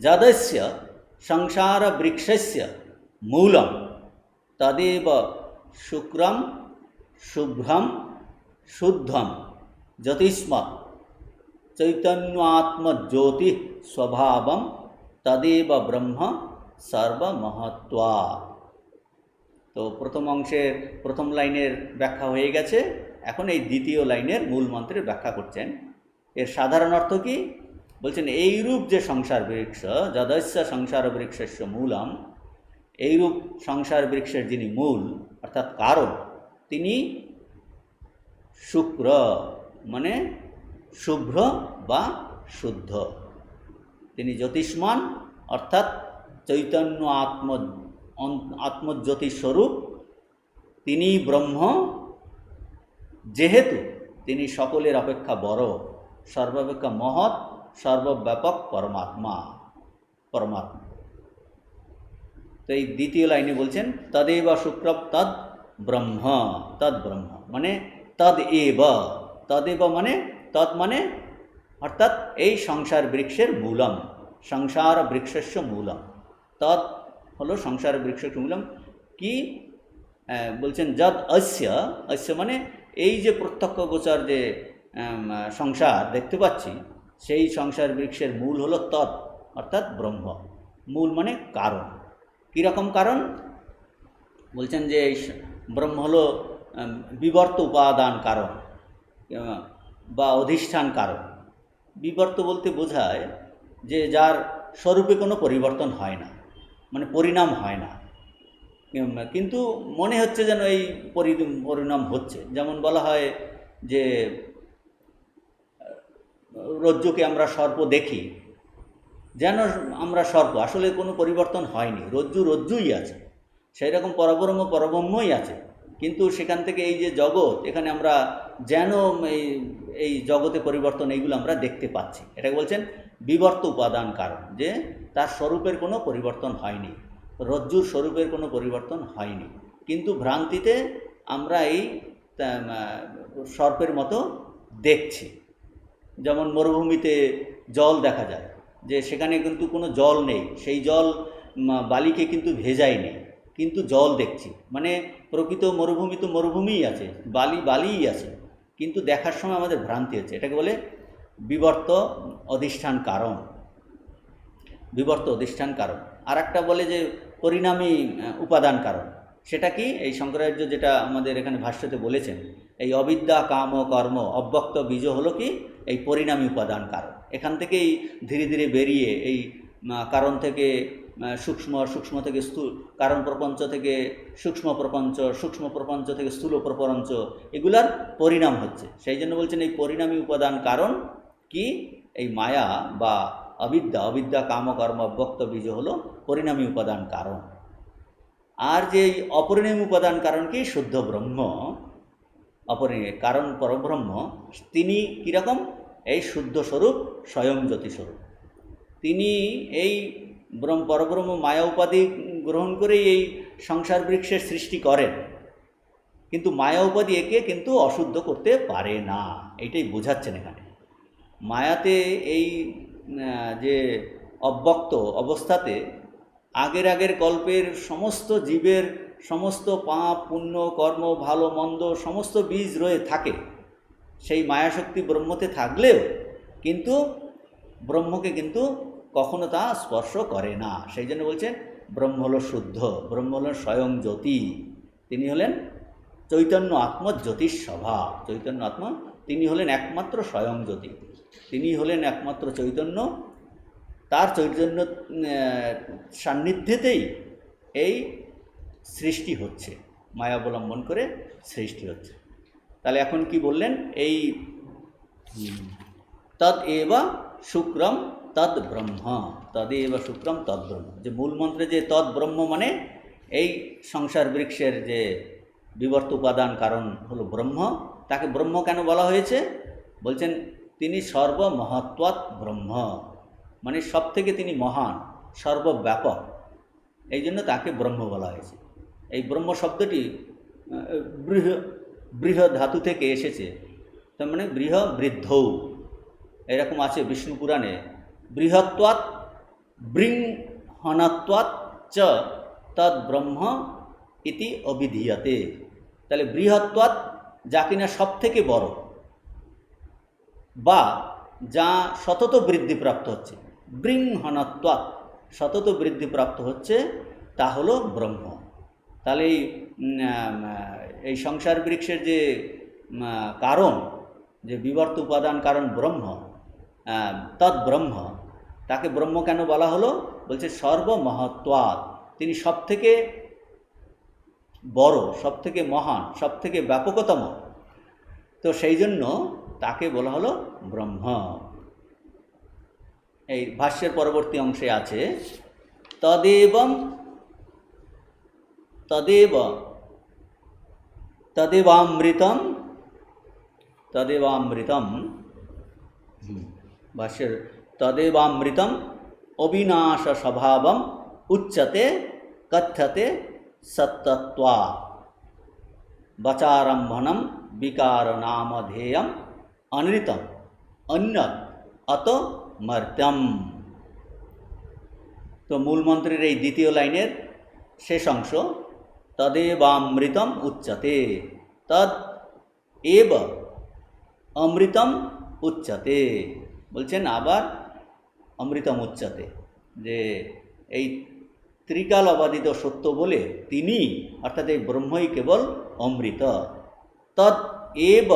যদস্য সংসার বৃক্ষস্য মূলম তদেব শুক্রম শুভ্রম শুদ্ধম জ্যোতিষ্ম চৈতন্যাত্মজ্যোতি স্বভাবম তদেব ব্রহ্ম সর্বমহত্বা। তো প্রথম অংশের প্রথম লাইনের ব্যাখ্যা হয়ে গেছে। এখন এই দ্বিতীয় লাইনের মূল মন্ত্রের ব্যাখ্যা করছেন। এর সাধারণ অর্থ কি? বলছেন এইরূপ যে সংসার বৃক্ষ, যদস্য সংসার বৃক্ষস্য মূলম, এইরূপ সংসার বৃক্ষের যিনি মূল অর্থাৎ কারণ, তিনি শুক্র মানে শুভ্র বা শুদ্ধ, তিনি জ্যোতিষ্মান অর্থাৎ চৈতন্য আত্মজ্যোতি স্বরূপ, তিনি ব্রহ্ম, যেহেতু তিনি সকলের অপেক্ষা বড়, সর্বাপেক্ষা মহৎ, সর্বব্যাপক পরমাত্মা। তো এই দ্বিতীয় লাইনে বলছেন তদেব শুক্র তদ ব্রহ্ম, তদ ব্রহ্ম মানে তদ এব, তদেব মানে তদ মানে অর্থাৎ এই সংসার বৃক্ষের মূলম, সংসার বৃক্ষস্য মূলম, তদ হলো সংসার বৃক্ষস্য মূলম। কি বলছেন? যদ অস্য, অস্য মানে এই যে প্রত্যক্ষ গোচর যে সংসার দেখতে পাচ্ছি, সেই সংসার বৃক্ষের মূল হলো তৎ অর্থাৎ ব্রহ্ম। মূল মানে কারণ। কীরকম কারণ? বলছেন যে এই ব্রহ্ম হলো বিবর্ত উপাদান কারণ বা অধিষ্ঠান কারণ। বিবর্ত বলতে বোঝায় যে যার স্বরূপে কোনো পরিবর্তন হয় না, মানে পরিণাম হয় না, কিন্তু মনে হচ্ছে যেন এই পরিণাম হচ্ছে। যেমন বলা হয় যে রজ্জুকে আমরা সর্প দেখি, যেন আমরা সর্প, আসলে কোনো পরিবর্তন হয়নি, রজ্জু রজ্জুই আছে, সেই রকম পরব্রহ্ম পরব্রহ্মই আছে। কিন্তু সেখান থেকে এই যে জগৎ, এখানে আমরা যেন এই জগতে পরিবর্তন, এইগুলো আমরা দেখতে পাচ্ছি। এটাকে বলছেন বিবর্ত উপাদান কারণ, যে তার স্বরূপের কোনো পরিবর্তন হয়নি, রজ্জুর স্বরূপের কোনো পরিবর্তন হয়নি, কিন্তু ভ্রান্তিতে আমরা এই সর্পের মতো দেখছি। যেমন মরুভূমিতে জল দেখা যায়, যে সেখানে কিন্তু কোনো জল নেই, সেই জল বালিকে কিন্তু ভেজায়নি, কিন্তু জল দেখছি, মানে প্রকৃত মরুভূমি তো মরুভূমিই আছে, বালি বালিই আছে, কিন্তু দেখার সময় আমাদের ভ্রান্তি হচ্ছে। এটাকে বলে বিবর্ত অধিষ্ঠান কারণ, বিবর্ত অধিষ্ঠান কারণ। আর একটা বলে যে পরিণামী উপাদান কারণ। সেটা কি? এই শঙ্করাচার্য যেটা আমাদের এখানে ভাষ্যতে বলেছেন, এই অবিদ্যা কাম কর্ম অব্যক্ত বীজ হলো কি এই পরিণামী উপাদান কারণ। এখান থেকেই ধীরে ধীরে বেরিয়ে এই কারণ থেকে সূক্ষ্ম, সূক্ষ্ম থেকে স্থূল, কারণ প্রপঞ্চ থেকে সূক্ষ্ম প্রপঞ্চ, সূক্ষ্ম প্রপঞ্চ থেকে স্থূল প্রপঞ্চ, এগুলার পরিণাম হচ্ছে। সেই জন্য বলছেন এই পরিণামী উপাদান কারণ কি এই মায়া বা অবিদ্যা, অবিদ্যা কাম কর্ম অব্যক্ত বীজ হলো পরিণামী উপাদান কারণ। আর যে অপরিণামী উপাদান কারণ কি শুদ্ধ ব্রহ্ম, অপরিণামী কারণ পরব্রহ্ম, তিনি কীরকম? এই শুদ্ধ স্বরূপ, স্বয়ং জ্যোতি স্বরূপ। তিনি এই পরব্রহ্ম মায়া উপাধি গ্রহণ করেই এই সংসার বৃক্ষের সৃষ্টি করেন, কিন্তু মায়া উপাধি একে কিন্তু অশুদ্ধ করতে পারে না, এইটাই বোঝাচ্ছেন এখানে। মায়াতে এই যে অব্যক্ত অবস্থাতে আগের আগের কল্পের সমস্ত জীবের সমস্ত পাপ পুণ্য কর্ম ভালো মন্দ সমস্ত বীজ রয়ে থাকে, সেই মায়াশক্তি ব্রহ্মতে থাকলেও কিন্তু ব্রহ্মকে কিন্তু কখনো তা স্পর্শ করে না। সেই জন্য বলছেন ব্রহ্ম হল শুদ্ধ, ব্রহ্ম হলেন স্বয়ং জ্যোতি, তিনি হলেন চৈতন্য আত্ম জ্যোতিষ স্বভাব। চৈতন্য আত্মা তিনি হলেন একমাত্র স্বয়ং জ্যোতি, তিনি হলেন একমাত্র চৈতন্য। তার চৈতন্য সান্নিধ্যেতেই এই সৃষ্টি হচ্ছে, মায়াবলম্বন করে সৃষ্টি হচ্ছে। তাহলে এখন কি বললেন, এই তদ এব শুক্রম তদ ব্রহ্ম, তদেব শুক্রম তদ ব্রহ্ম, যে মূল মন্ত্রে যে তদ ব্রহ্ম মানে এই সংসার বৃক্ষের যে বিবর্ত উপাদান কারণ হলো ব্রহ্ম, তাকে ব্রহ্ম কেন বলা হয়েছে? বলছেন তিনি সর্বমহত্ত্বাৎ ব্রহ্ম, মানে সব থেকে তিনি মহান, সর্বব্যাপক, এই জন্য তাকে ব্রহ্ম বলা হয়েছে। এই ব্রহ্ম শব্দটি বৃহ ধাতু থেকে এসেছে, তার মানে বৃহ বৃদ্ধৌ, এরকম আছে বিষ্ণু পুরাণে, বৃহত্বাৎ বৃংহণত্বাৎ চ তদ ব্রহ্ম ইতি অবিধীয়তে। তাহলে বৃহত্বাৎ যা কিনা সব থেকে বড় বা যা সতত বৃদ্ধিপ্রাপ্ত হচ্ছে, বৃংহণত্বাৎ সতত বৃদ্ধিপ্রাপ্ত হচ্ছে, তা হলো ব্রহ্ম। তাহলে এই সংসার বৃক্ষের যে কারণ, যে বিবর্ত উপাদান কারণ ব্রহ্ম, তৎ ব্রহ্ম, তাকে ব্রহ্ম কেন বলা হলো? বলছে সর্বমহত্ত্বাৎ, তিনি সব থেকে বড়, সব থেকে মহান, সব থেকে ব্যাপকতম, তো সেই জন্য তাকে বলা হলো ব্রহ্ম। এই ভাষ্যের পরবর্তী অংশে আছে তদেবম তদেব তদেবামৃতম তদেবামৃতম, ভাষ্যের তদেবামৃতম অবিনাশ স্বভাবম উচ্যতে কথ্যতে সত্তত্বা বচারম্ভনম বিকার নামধেয়ম অনৃতম অন্যত অত মর্ত্যম। তো মূল মন্ত্রের এই দ্বিতীয় লাইনের শেষ অংশ, তদেবামৃতম উচ্যতে, তদ এব অমৃতম উচ্যতে, বলছেন আবার অমৃতম উচ্যতে, যে এই ত্রিকাল অবাদিত সত্য বলে তিনি, অর্থাৎ এই ব্রহ্মই কেবল অমৃত। তদ এব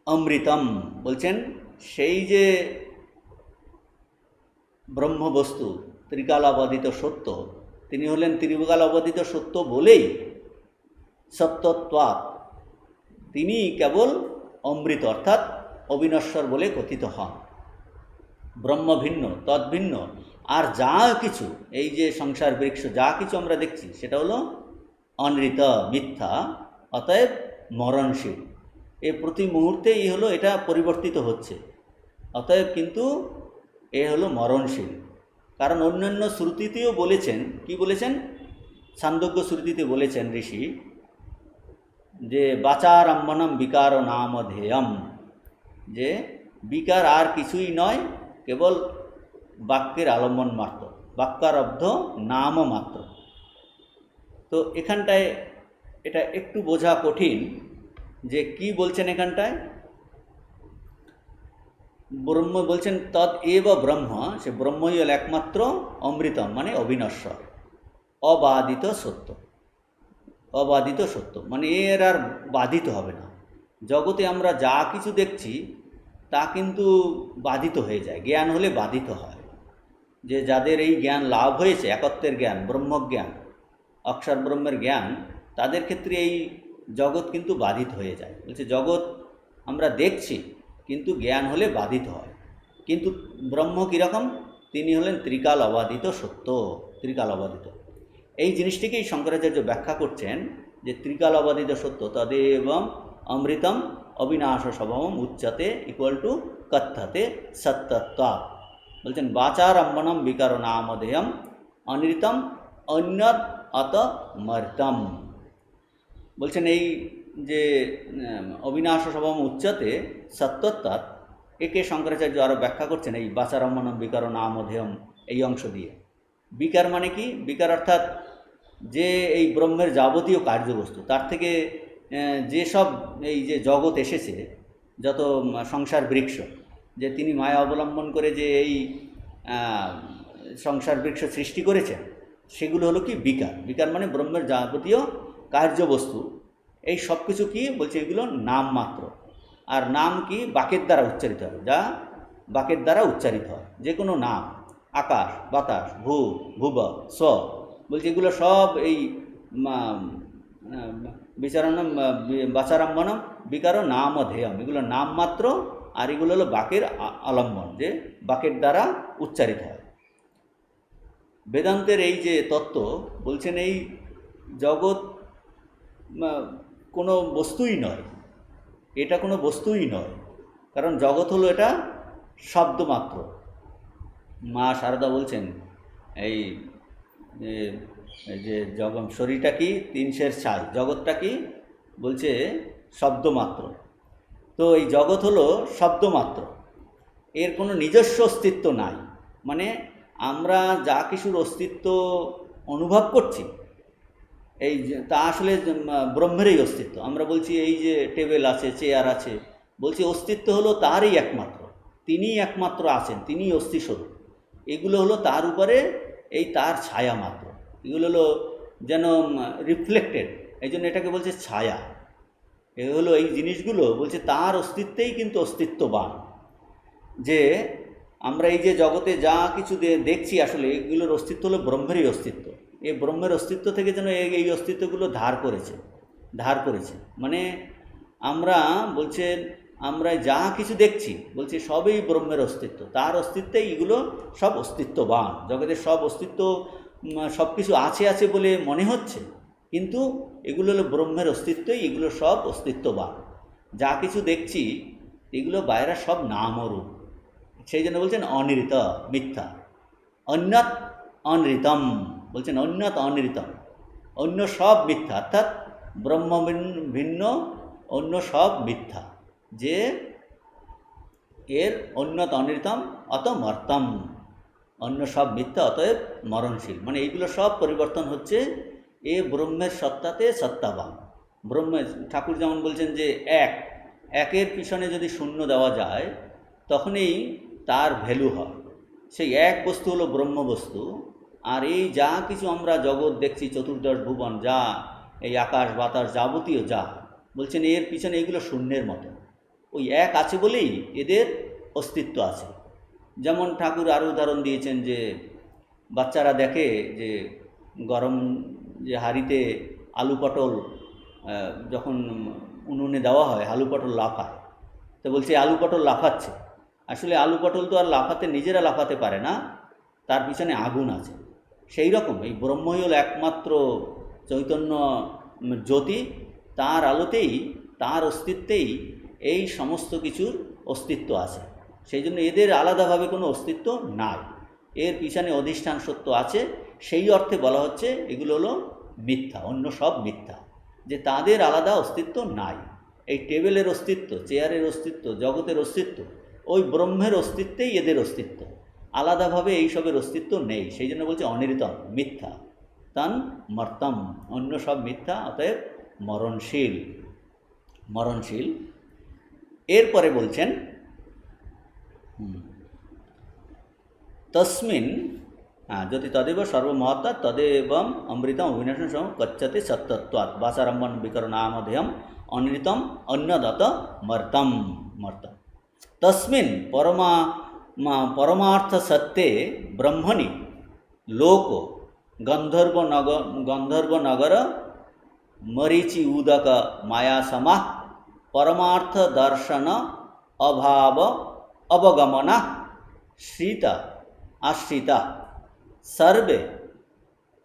অমৃতম, বলছেন সেই যে ব্রহ্মবস্তু ত্রিকাল অবাদিত সত্য, তিনি হলেন ত্রিকাল অবাদিত সত্য বলেই সত্যত্বাৎ তিনি কেবল অমৃত অর্থাৎ অবিনশ্বর বলে কথিত হন। ব্রহ্ম ভিন্ন, তদ্ভিন্ন, আর যা কিছু এই যে সংসার বৃক্ষ যা কিছু আমরা দেখছি সেটা হলো অনৃত, মিথ্যা, অতএব মরণশীল। এ প্রতি মুহূর্তেই হলো এটা পরিবর্তিত হচ্ছে, অতএব কিন্তু এ হলো মরণশীল। কারণ অন্যান্য শ্রুতিতেও বলেছেন, কি বলেছেন? ছান্দোগ্য শ্রুতিতে বলেছেন ঋষি যে বাচারম্ভনম বিকার নামধেয়ম, যে বিকার আর কিছুই নয়, কেবল বাক্যের আলম্বন মাত্র, বাক্যারব্ধ নাম মাত্র। তো এখানটায় এটা একটু বোঝা কঠিন যে কি বলছেন এখানটায়। ব্রহ্ম বলছেন তদ এব ব্রহ্ম, সে ব্রহ্মই হল একমাত্র অমৃতম মানে অবিনশ্বর, অবাদিত সত্য। অবাদিত সত্য মানে এর আর বাধিত হবে না। জগতে আমরা যা কিছু দেখছি তা কিন্তু বাধিত হয়ে যায়, জ্ঞান হলে বাধিত হয়। যে যাদের এই জ্ঞান লাভ হয়েছে, একত্বের জ্ঞান, ব্রহ্মজ্ঞান, অক্ষর ব্রহ্মের জ্ঞান, তাদের ক্ষেত্রে এই জগৎ কিন্তু বাধিত হয়ে যায়। বলছে জগৎ আমরা দেখছি কিন্তু জ্ঞান হলে বাধিত হয়। কিন্তু ব্রহ্ম কীরকম? তিনি হলেন ত্রিকাল অবাধিত সত্য, ত্রিকাল অবাধিত। এই জিনিসটিকেই শঙ্করাচার্য ব্যাখ্যা করছেন যে ত্রিকাল অবাধিত সত্য তদেবম অমৃতম অবিনাশ স্বভাবম উচ্যতে ইকুয়াল টু কথ্যতে সত্যত্বা। বলছেন বাচারম্ভনম বিকার নামধেয়ম অনৃতম অন্যত অত মর্তম। বলছেন এই যে অবিনাশ স্বভাবম উচ্যতে সত্যত্বাৎ, একে শঙ্করাচার্য আরও ব্যাখ্যা করছেন এই বাচারম্মনম বিকার নামধেয়ম এই অংশ দিয়ে। বিকার মানে কি? বিকার অর্থাৎ যে এই ব্রহ্মের যাবতীয় কার্যবস্তু, তার থেকে যেসব এই যে জগৎ এসেছে, যত সংসার বৃক্ষ, যে তিনি মায়া অবলম্বন করে যে এই সংসার বৃক্ষ সৃষ্টি করেছেন, সেগুলো হলো কি বিকার। বিকার মানে ব্রহ্মের যাবতীয় কার্যবস্তু। এই সব কিছু কি বলছে? এগুলো নাম মাত্র। আর নাম কি? বাকের দ্বারা উচ্চারিত হয়, যা বাকের দ্বারা উচ্চারিত হয়, যে কোনো নাম, আকাশ, বাতাস, ভুব, স্ব, বলছে এগুলো সব এই বিচারণম বাচারম্বনম বিকার নামধেয়ম, এগুলো নাম মাত্র। আর এগুলো হলো বাকের আলম্বন, যে বাকের দ্বারা উচ্চারিত হয়। বেদান্তের এই যে তত্ত্ব বলছেন, এই জগৎ কোনো বস্তুই নয়, এটা কোনো বস্তুই নয়, কারণ জগৎ হলো এটা শব্দমাত্র। মা শারদা বলছেন এই যে শরীরটা কি? তিনশের ছাই। জগৎটা কি? বলছে শব্দমাত্র। তো এই জগৎ হলো শব্দমাত্র, এর কোনো নিজস্ব অস্তিত্ব নাই। মানে আমরা যা কিছুর অস্তিত্ব অনুভব করছি, এই তা আসলে ব্রহ্মেরই অস্তিত্ব। আমরা বলছি এই যে টেবিল আছে, চেয়ার আছে, বলছি অস্তিত্ব হলো তারই একমাত্র, তিনিই একমাত্র আছেন, তিনিই অস্তিস্বরূপ। এগুলো হলো তার উপরে এই তার ছায়া মাত্র। এগুলো হলো যেন রিফ্লেক্টেড, এই জন্য এটাকে বলছে ছায়া। এ হলো এই জিনিসগুলো বলছে তার অস্তিত্বেই কিন্তু অস্তিত্ববান। যে আমরা এই যে জগতে যা কিছু দেখছি, আসলে এগুলোর অস্তিত্ব হলো ব্রহ্মেরই অস্তিত্ব। এই ব্রহ্মের অস্তিত্ব থেকে যেন এই অস্তিত্বগুলো ধার করেছে। মানে আমরা বলছে আমরা যা কিছু দেখছি, বলছে সবই ব্রহ্মের অস্তিত্ব, তার অস্তিত্বেই এগুলো সব অস্তিত্ববান। জগতের সব অস্তিত্ব, সব কিছু আছে বলে মনে হচ্ছে, কিন্তু এগুলো হলো ব্রহ্মের অস্তিত্বই, এগুলো সব অস্তিত্ববান। যা কিছু দেখছি এগুলো বাইরে সব নামরূপ। সেই জন্য বলছেন অনিরিত, মিথ্যা। অন্যত অনৃতম, বলছেন অন্যত অনৃতম, অন্য সব মিথ্যা, অর্থাৎ ব্রহ্ম ভিন্ন অন্য সব মিথ্যা। যে এর অন্যত অনৃতম অত মর্তম, অন্য সব মিথ্যা অতএব মরণশীল। মানে এইগুলো সব পরিবর্তন হচ্ছে এ ব্রহ্মের সত্তাতে সত্তাবান। ব্রহ্মের, ঠাকুর যেমন বলছেন যে একের পিছনে যদি শূন্য দেওয়া যায়, তখনই তার ভ্যালু হয়। সেই এক বস্তু হলো ব্রহ্মবস্তু। আর এই যা কিছু আমরা জগৎ দেখছি, চতুর্দশ ভুবন, যা এই আকাশ বাতাস যাবতীয় যা, বলছেন এর পিছনে এইগুলো শূন্যের মতো। ওই এক আছে বলেই এদের অস্তিত্ব আছে। যেমন ঠাকুর আরও উদাহরণ দিয়েছেন যে বাচ্চারা দেখে যে গরম যে হাঁড়িতে আলু পটল যখন উনুনে দেওয়া হয়, আলু পটল লাফায়। তো বলছে আলু পটল লাফাচ্ছে, আসলে আলু পটল তো আর নিজেরা লাফাতে পারে না, তার পিছনে আগুন আছে। সেই রকম এই ব্রহ্মই হল একমাত্র চৈতন্য জ্যোতি, তার আলোতেই, তার অস্তিত্বেই এই সমস্ত কিছুর অস্তিত্ব আছে। সেই জন্য এদের আলাদাভাবে কোনো অস্তিত্ব নাই, এর পিছনে অধিষ্ঠান সত্য আছে। সেই অর্থে বলা হচ্ছে এগুলো হলো মিথ্যা, অন্য সব মিথ্যা, যে তাদের আলাদা অস্তিত্ব নাই। এই টেবিলের অস্তিত্ব, চেয়ারের অস্তিত্ব, জগতের অস্তিত্ব, ওই ব্রহ্মের অস্তিত্বেই এদের অস্তিত্ব, আলাদাভাবে এইসবের অস্তিত্ব নেই। সেই জন্য বলছে অনির্তম, মিথ্যা, তান মর্তম, অন্য সব মিথ্যা, অতএব মরণশীল। এরপরে বলছেন তস্মিন যদি তদেব সর্বমহত্তা তদেব অমৃতম অবিনাশম সম গচ্ছতে সত্যত্বাৎ বাসারম্ভন বিকরণামধেয়ম অনৃতম অন্যদত মর্তম। তস্মিন পরমার্থ সত্যে ব্রহ্মণি লোক গন্ধর্বনগর মरीचि उदक मायासमः परमार्थ दर्शन अभाव अवगमना श्रित आश्रिता सर्वे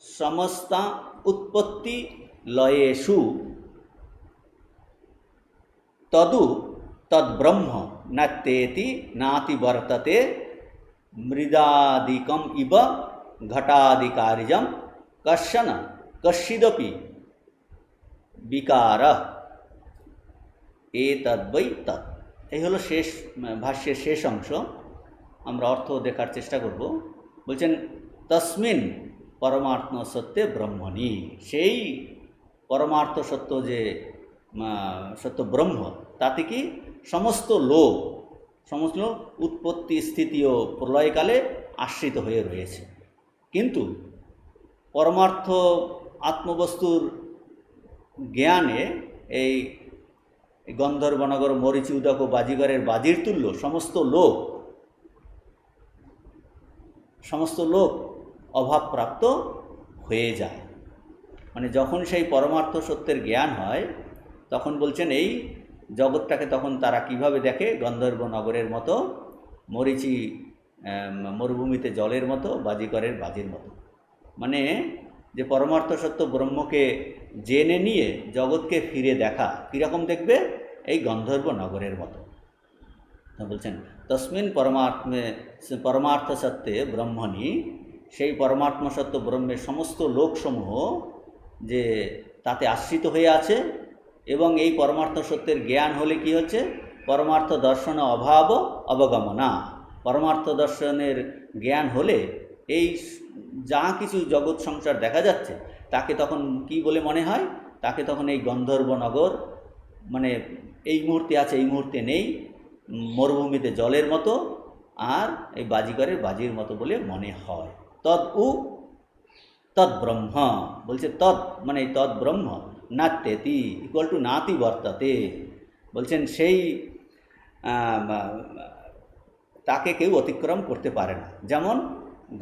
समस्ता उत्पत्ति लयेषु तदु तद्ब्रह्म नत्येति नाति वर्तते मृदादिकम इव घटादिकार्यम कश्चन कश्चिदपि विकार एतद्वै तत्। এই হলো শেষ ভাষ্যের শেষ অংশ। আমরা অর্থ দেখার চেষ্টা করব। বলছেন তস্মিন পরমার্থ সত্যে ব্রহ্মণি, সেই পরমার্থ সত্য যে সত্য ব্রহ্ম, তাতে কি সমস্ত লোক, সমস্ত উৎপত্তি স্থিতি ও প্রলয়কালে আশ্রিত হয়ে রয়েছে। কিন্তু পরমার্থ আত্মবস্তুর জ্ঞানে এই গন্ধর্বনগর মরীচি উদক ও বাজিগরের বাজির তুল্য সমস্ত লোক অভাবপ্রাপ্ত হয়ে যায়। মানে যখন সেই পরমার্থ সত্যের জ্ঞান হয়, তখন বলছেন এই জগৎটাকে তখন তারা কিভাবে দেখে, গন্ধর্ব নগরের মতো, মরীচি মরুভূমিতে জলের মতো, বাজিগরের বাজির মতো। মানে যে পরমার্থ সত্য ব্রহ্মকে জেনে নিয়ে জগৎকে ফিরে দেখা, কীরকম দেখবে, এই গন্ধর্ব নগরের মতো। বলছেন তস্মিন পরমার্থ সত্যে ব্রহ্মণি, সেই পরমাত্মা সত্য ব্রহ্মের সমস্ত লোকসমূহ যে তাতে আশ্রিত হয়ে আছে। এবং এই পরমার্থ সত্যের জ্ঞান হলে কি হচ্ছে, পরমার্থ দর্শন অভাব অবগমনা, পরমার্থ দর্শনের জ্ঞান হলে এই যা কিছু জগৎ সংসার দেখা যাচ্ছে তাকে তখন কি বলে মনে হয়, তাকে তখন এই গন্ধর্ব নগর, মানে এই মুহূর্তে আছে এই মুহূর্তে নেই, মরুভূমিতে জলের মতো, আর এই বাজিগরের বাজির মতো বলে মনে হয়। তদ ব্রহ্ম, বলছে তদ মানে তদ ব্রহ্ম নাত্যেতি ইকুয়াল টু নাতি বর্তাতে। বলছেন সেই তাকে কেউ অতিক্রম করতে পারে না। যেমন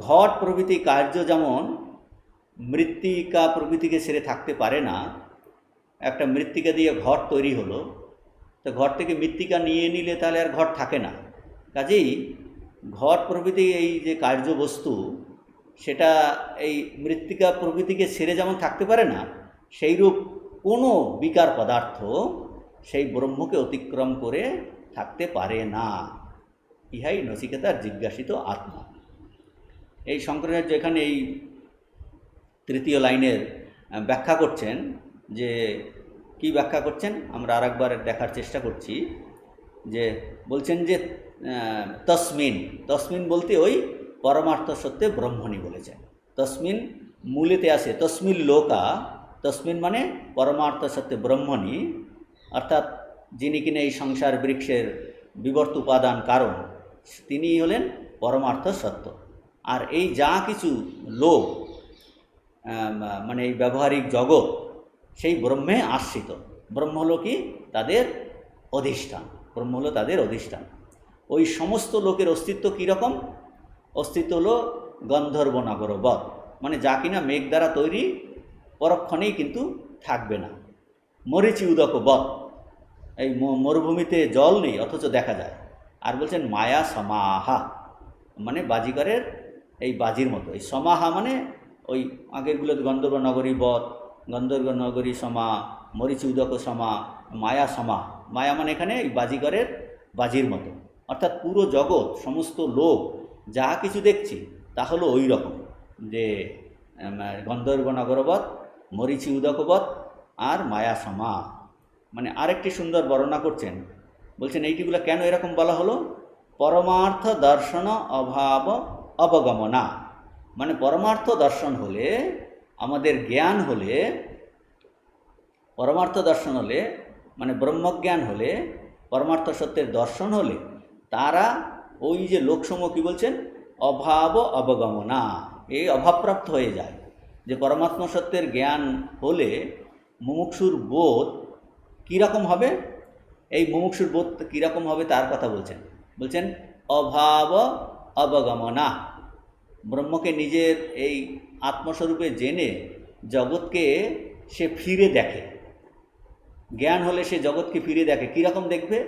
ঘট প্রভৃতি কার্য যেমন মৃত্তিকা প্রভৃতিকে ছেড়ে থাকতে পারে না। একটা মৃত্তিকা দিয়ে ঘট তৈরি হলো, তো ঘর থেকে মৃত্তিকা নিয়ে নিলে তাহলে আর ঘট থাকে না। কাজেই ঘট প্রভৃতি এই যে কার্যবস্তু, সেটা এই মৃত্তিকা প্রভৃতিকে ছেড়ে যেমন থাকতে পারে না, সেইরূপ কোনো বিকার পদার্থ সেই ব্রহ্মকে অতিক্রম করে থাকতে পারে না। ইহাই নচিকেতার জিজ্ঞাসিত আত্মা। এই শঙ্করাচার্য এখানে এই তৃতীয় লাইনের ব্যাখ্যা করছেন। যে কি ব্যাখ্যা করছেন আমরা আরেকবার দেখার চেষ্টা করছি। যে বলছেন যে তসমিন বলতে ওই পরমার্থ সত্যে ব্রহ্মণি বলেছেন। তসমিন মূলেতে আসে তসমিন লোকা, তসমিন মানে পরমার্থ সত্যে ব্রহ্মণি, অর্থাৎ যিনি কিনা এই সংসার বৃক্ষের বিবর্ত উপাদান কারণ, তিনি হলেন পরমার্থ সত্য। আর এই যা কিছু লোক, মানে এই ব্যবহারিক জগৎ, সেই ব্রহ্মে আশ্রিত। ব্রহ্ম হলো কি তাদের অধিষ্ঠান, ব্রহ্ম হলো তাদের অধিষ্ঠান। ওই সমস্ত লোকের অস্তিত্ব কীরকম, অস্তিত্ব হলো গন্ধর্ব নগরবৎ, মানে যা কিনা মেঘ দ্বারা তৈরি, পরক্ষণেই কিন্তু থাকবে না। মরীচি উদকবৎ, এই মরুভূমিতে জল নেই অথচ দেখা যায়। আর বলছেন মায়া সমাহা, মানে বাজিগরের এই বাজির মতো। এই সমাহা মানে ওই আগেরগুলো গন্ধর্ব নগরী বধ, গন্ধর্ব নগরী সমা, মরীচি উদক সমা, মায়া সমা। মায়া মানে এখানে এই বাজিগরের বাজির মতো, অর্থাৎ পুরো জগৎ সমস্ত লোক যা কিছু দেখছি তা হলো ওই রকম, যে গন্ধর্ব নগরবৎ, মরীচি উদকবৎ আর মায়া সমা। মানে আরেকটি সুন্দর বর্ণনা করছেন। বলছেন এইটিগুলো কেন এরকম বলা হলো, পরমার্থ দর্শন অভাব অবগমনা। মানে পরমার্থ দর্শন হলে, আমাদের জ্ঞান হলে, পরমার্থ দর্শন হলে মানে ব্রহ্মজ্ঞান হলে, পরমার্থ সত্যের দর্শন হলে তারা ওই যে লোকসমূহ কী বলছেন, অভাব অবগমনা, এই অভাবপ্রাপ্ত হয়ে যায়। যে পরমাত্মা সত্যের জ্ঞান হলে মুমুক্ষুর বোধ কীরকম হবে, এই মুমুক্ষুর বোধ কীরকম হবে তার কথা বলছেন অভাব অবগমনা। ব্রহ্মকে নিজের এই আত্মস্বরূপে জেনে জগৎকে সে ফিরে দেখে। জ্ঞান হলে সে জগৎকে ফিরে দেখে। কীরকম দেখবে,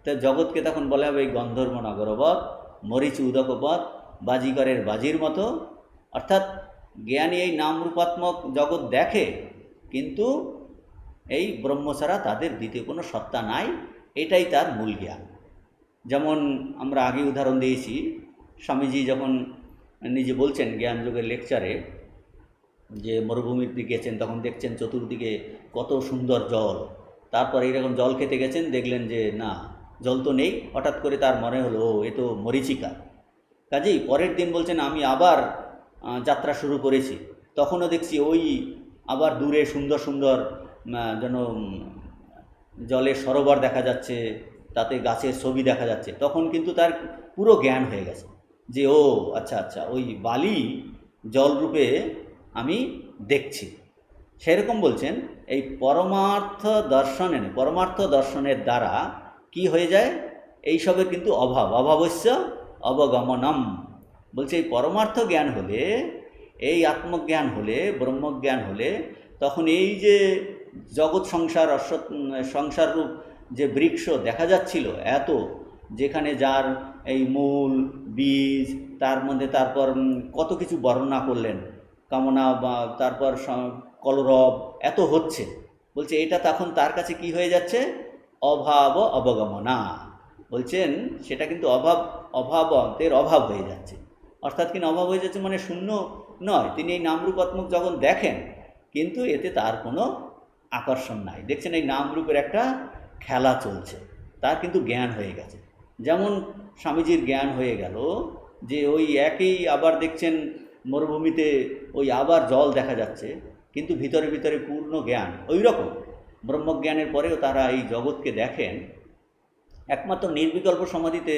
তা জগৎকে তখন বলা হবে এই গন্ধর্ব নগরবৎ, মরীচি উদকবৎ, বাজিগরের বাজির মতো। অর্থাৎ জ্ঞানী এই নামরূপাত্মক জগৎ দেখে, কিন্তু এই ব্রহ্ম ছাড়া তাদের দ্বিতীয় কোনো সত্তা নাই, এটাই তার মূল জ্ঞান। যেমন আমরা আগে উদাহরণ দিয়েছি, স্বামীজি যখন নিজে বলছেন জ্ঞানযোগের লেকচারে, যে মরুভূমিতে গেছেন তখন দেখছেন চতুর্দিকে কত সুন্দর জল, তারপর এইরকম জল খেতে গেছেন, দেখলেন যে না, জল তো নেই। হঠাৎ করে তার মনে হলো ও এ তো মরীচিকা। কাজেই পরের দিন বলছেন আমি আবার যাত্রা শুরু করেছি। তখনও দেখছি ওই আবার দূরে সুন্দর সুন্দর যেন জলের সরোবর দেখা যাচ্ছে, তাতে গাছের ছবি দেখা যাচ্ছে। তখন কিন্তু তার পুরো জ্ঞান হয়ে গেছে যে ও আচ্ছা আচ্ছা ওই বালি জলরূপে আমি দেখছি। সেরকম বলছেন এই পরমার্থ দর্শনের দ্বারা কি হয়ে যায়, এইসবের কিন্তু অভাবস্য অবগমনম। বলছে এই পরমার্থ জ্ঞান হলে, এই আত্মজ্ঞান হলে, ব্রহ্মজ্ঞান হলে, তখন এই যে জগৎ সংসার রূপ যে বৃক্ষ দেখা যাচ্ছিল এত, যেখানে যার এই মূল বীজ, তার মধ্যে তারপর কত কিছু বর্ণনা করলেন, কামনা বা তারপর কলরব এত হচ্ছে। বলছে এটা তখন তার কাছে কি হয়ে যাচ্ছে, অভাব অবগমনা। বলছেন সেটা কিন্তু অভাবের অভাব হয়ে যাচ্ছে। অর্থাৎ কিনা অভাব হয়ে যাচ্ছে মানে শূন্য নয়, তিনি এই নামরূপাত্মক যখন দেখেন কিন্তু এতে তার কোনো আকর্ষণ নাই। দেখছেন এই নামরূপের একটা খেলা চলছে, তার কিন্তু জ্ঞান হয়ে গেছে। যেমন স্বামীজির জ্ঞান হয়ে গেল যে ওই একই আবার দেখছেন মরুভূমিতে ওই আবার জল দেখা যাচ্ছে, কিন্তু ভিতরে ভিতরে পূর্ণ জ্ঞান। ওই রকম ব্রহ্মজ্ঞানের পরেও তারা এই জগৎকে দেখেন। একমাত্র নির্বিকল্প সমাধিতে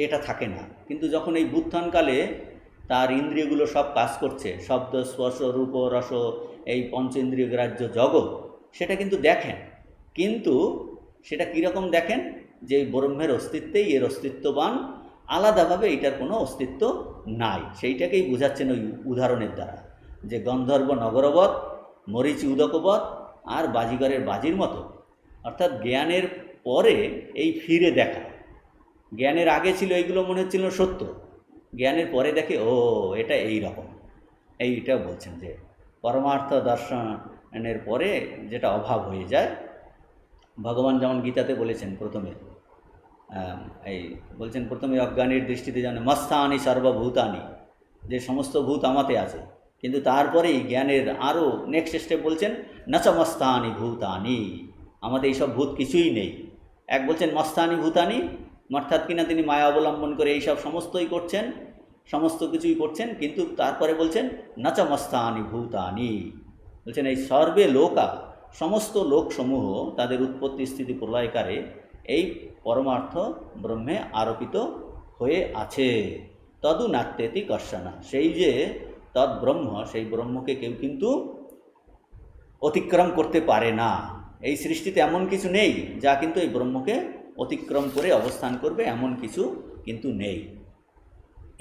এটা থাকে না, কিন্তু যখন এই বুত্থানকালে তার ইন্দ্রিয়গুলো সব কাজ করছে, শব্দ স্পর্শ রূপ রস, এই পঞ্চেন্দ্রিয় গ্রাহ্য জগৎ, সেটা কিন্তু দেখেন। কিন্তু সেটা কীরকম দেখেন, যে ব্রহ্মের অস্তিত্বেই এর অস্তিত্ববান, আলাদাভাবে এটার কোনো অস্তিত্ব নাই। সেইটাকেই বোঝাচ্ছেন ওই উদাহরণের দ্বারা, যে গন্ধর্ব নগরবৎ, মরীচি উদকবৎ আর বাজিগরের বাজির মতো। অর্থাৎ জ্ঞানের পরে এই ফিরে দেখা, জ্ঞানের আগে ছিল এইগুলো মনে হচ্ছিল সত্য, জ্ঞানের পরে দেখে ও এটা এই রকম। এইটা বলছেন যে পরমার্থ দর্শনের পরে যেটা অভাব হয়ে যায়, ভগবান যেমন গীতাতে বলেছেন প্রথমে, এই বলছেন প্রথমে অজ্ঞানীর দৃষ্টিতে যেন মস্তানি সর্বভূতানি, যে সমস্ত ভূত আমাতে আছে। কিন্তু তারপরেই জ্ঞানের আরও নেক্সট স্টেপ বলছেন নচ মস্তানি ভূতানি, আমাদের এইসব ভূত কিছুই নেই। এক বলছেন মস্তানি ভূতানি, অর্থাৎ কিনা তিনি মায়া অবলম্বন করে এইসব সমস্তই করছেন, সমস্ত কিছুই করছেন, কিন্তু তারপরে বলছেন নচ মস্তানি ভূতানি। বলছেন এই সর্বে লোকা, সমস্ত লোকসমূহ তাদের উৎপত্তি স্থিতি প্রলয়কারে এই পরমার্থ ব্রহ্মে আরোপিত হয়ে আছে। তদু নাত্যেতি কর্ষণা, সেই যে তদ্ব্রহ্ম, সেই ব্রহ্মকে কেউ কিন্তু অতিক্রম করতে পারে না। এই সৃষ্টিতে এমন কিছু নেই যা কিন্তু এই ব্রহ্মকে অতিক্রম করে অবস্থান করবে, এমন কিছু কিন্তু নেই।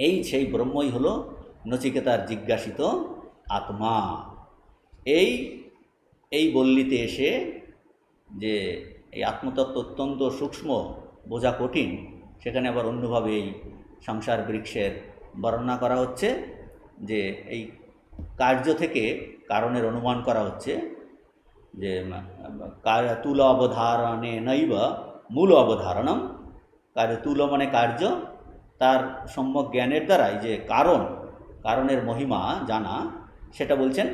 এই সেই ব্রহ্মই হলো নচিকেতার জিজ্ঞাসিত আত্মা। এই বল্লিতে এসে যে এই আত্মতত্ত্ব অত্যন্ত সূক্ষ্ম, বোঝা কঠিন, সেখানে আবার অন্যভাবে এই সংসার বৃক্ষের বর্ণনা করা হচ্ছে, যে এই কার্য থেকে কারণের অনুমান করা হচ্ছে, যে তুল অবধারণে নৈব মূল অবধারণম। তুল মানে কার্য, তার সম্যক জ্ঞানের দ্বারাই যে কারণের মহিমা জানা, সেটা বলছেন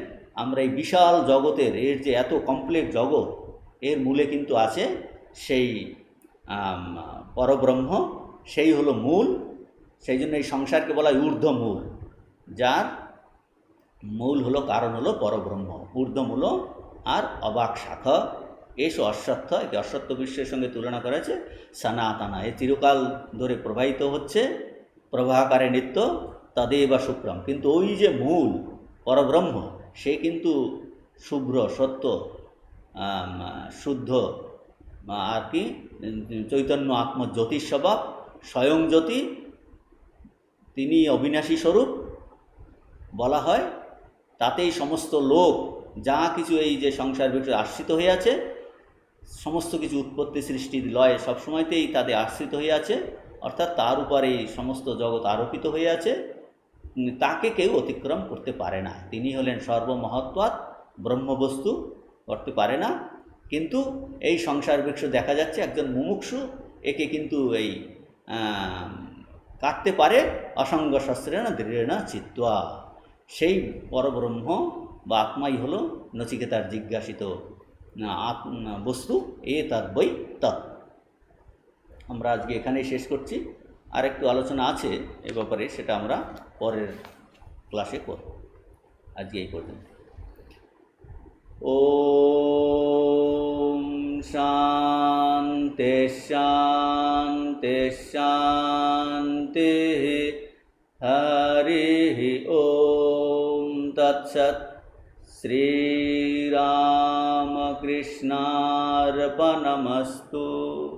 আমরা এই বিশাল জগতের, এর যে এত কমপ্লেক্স জগৎ, এর মূলে কিন্তু আছে সেই পরব্রহ্ম, সেই হলো মূল। সেই জন্য এই সংসারকে বলা হয় ঊর্ধ্বমূল, যার মূল হলো কারণ হলো পরব্রহ্ম, ঊর্ধ্বমূল আর অবাক শাখা। এসো অশ্বত্থ, একে অশ্বত্থ বিশ্বের সঙ্গে তুলনা করা হয়েছে। সনাতনা, এ চিরকাল ধরে প্রবাহিত হচ্ছে, প্রবাহকারে নিত্য, তদেব শুক্রম। কিন্তু ওই যে মূল পরব্রহ্ম, সে কিন্তু শুভ্র, সত্য, শুদ্ধ, আর কি চৈতন্য আত্মজ্যোতিষ স্বভাব, স্বয়ং জ্যোতি, তিনি অবিনাশী স্বরূপ বলা হয়। তাতেই সমস্ত লোক যা কিছু এই যে সংসার ভিতরে আশ্রিত হয়ে আছে, সমস্ত কিছু উৎপত্তি সৃষ্টির লয় সবসময়তেই তাদের আশ্রিত হয়ে আছে, অর্থাৎ তার উপরে এই সমস্ত জগৎ আরোপিত হয়ে আছে, তাকে কেউ অতিক্রম করতে পারে না। তিনি হলেন সর্বমহত্ত্বাৎ ব্রহ্মবস্তু, করতে পারে না। কিন্তু এই সংসার বৃক্ষ দেখা যাচ্ছে একজন মুমুক্ষু, একে কিন্তু এই কাটতে পারে অসঙ্গ শস্ত্রেণ দৃঢ়েণ চিত্ত্বা। সেই পরব্রহ্ম বা আত্মাই হলো নচিকেতার জিজ্ঞাসিত বস্তু। এ তদ্বৈ তৎ। আমরা আজকে এখানেই শেষ করছি। আর একটু আলোচনা আছে এ ব্যাপারে, সেটা আমরা পরের ক্লাসে করব। আজকে এই পর্যন্ত। ওম শান্তি শান্তি শান্তি। হরি ওম তৎসৎ। শ্রীরামকৃষ্ণার্পণমস্তু।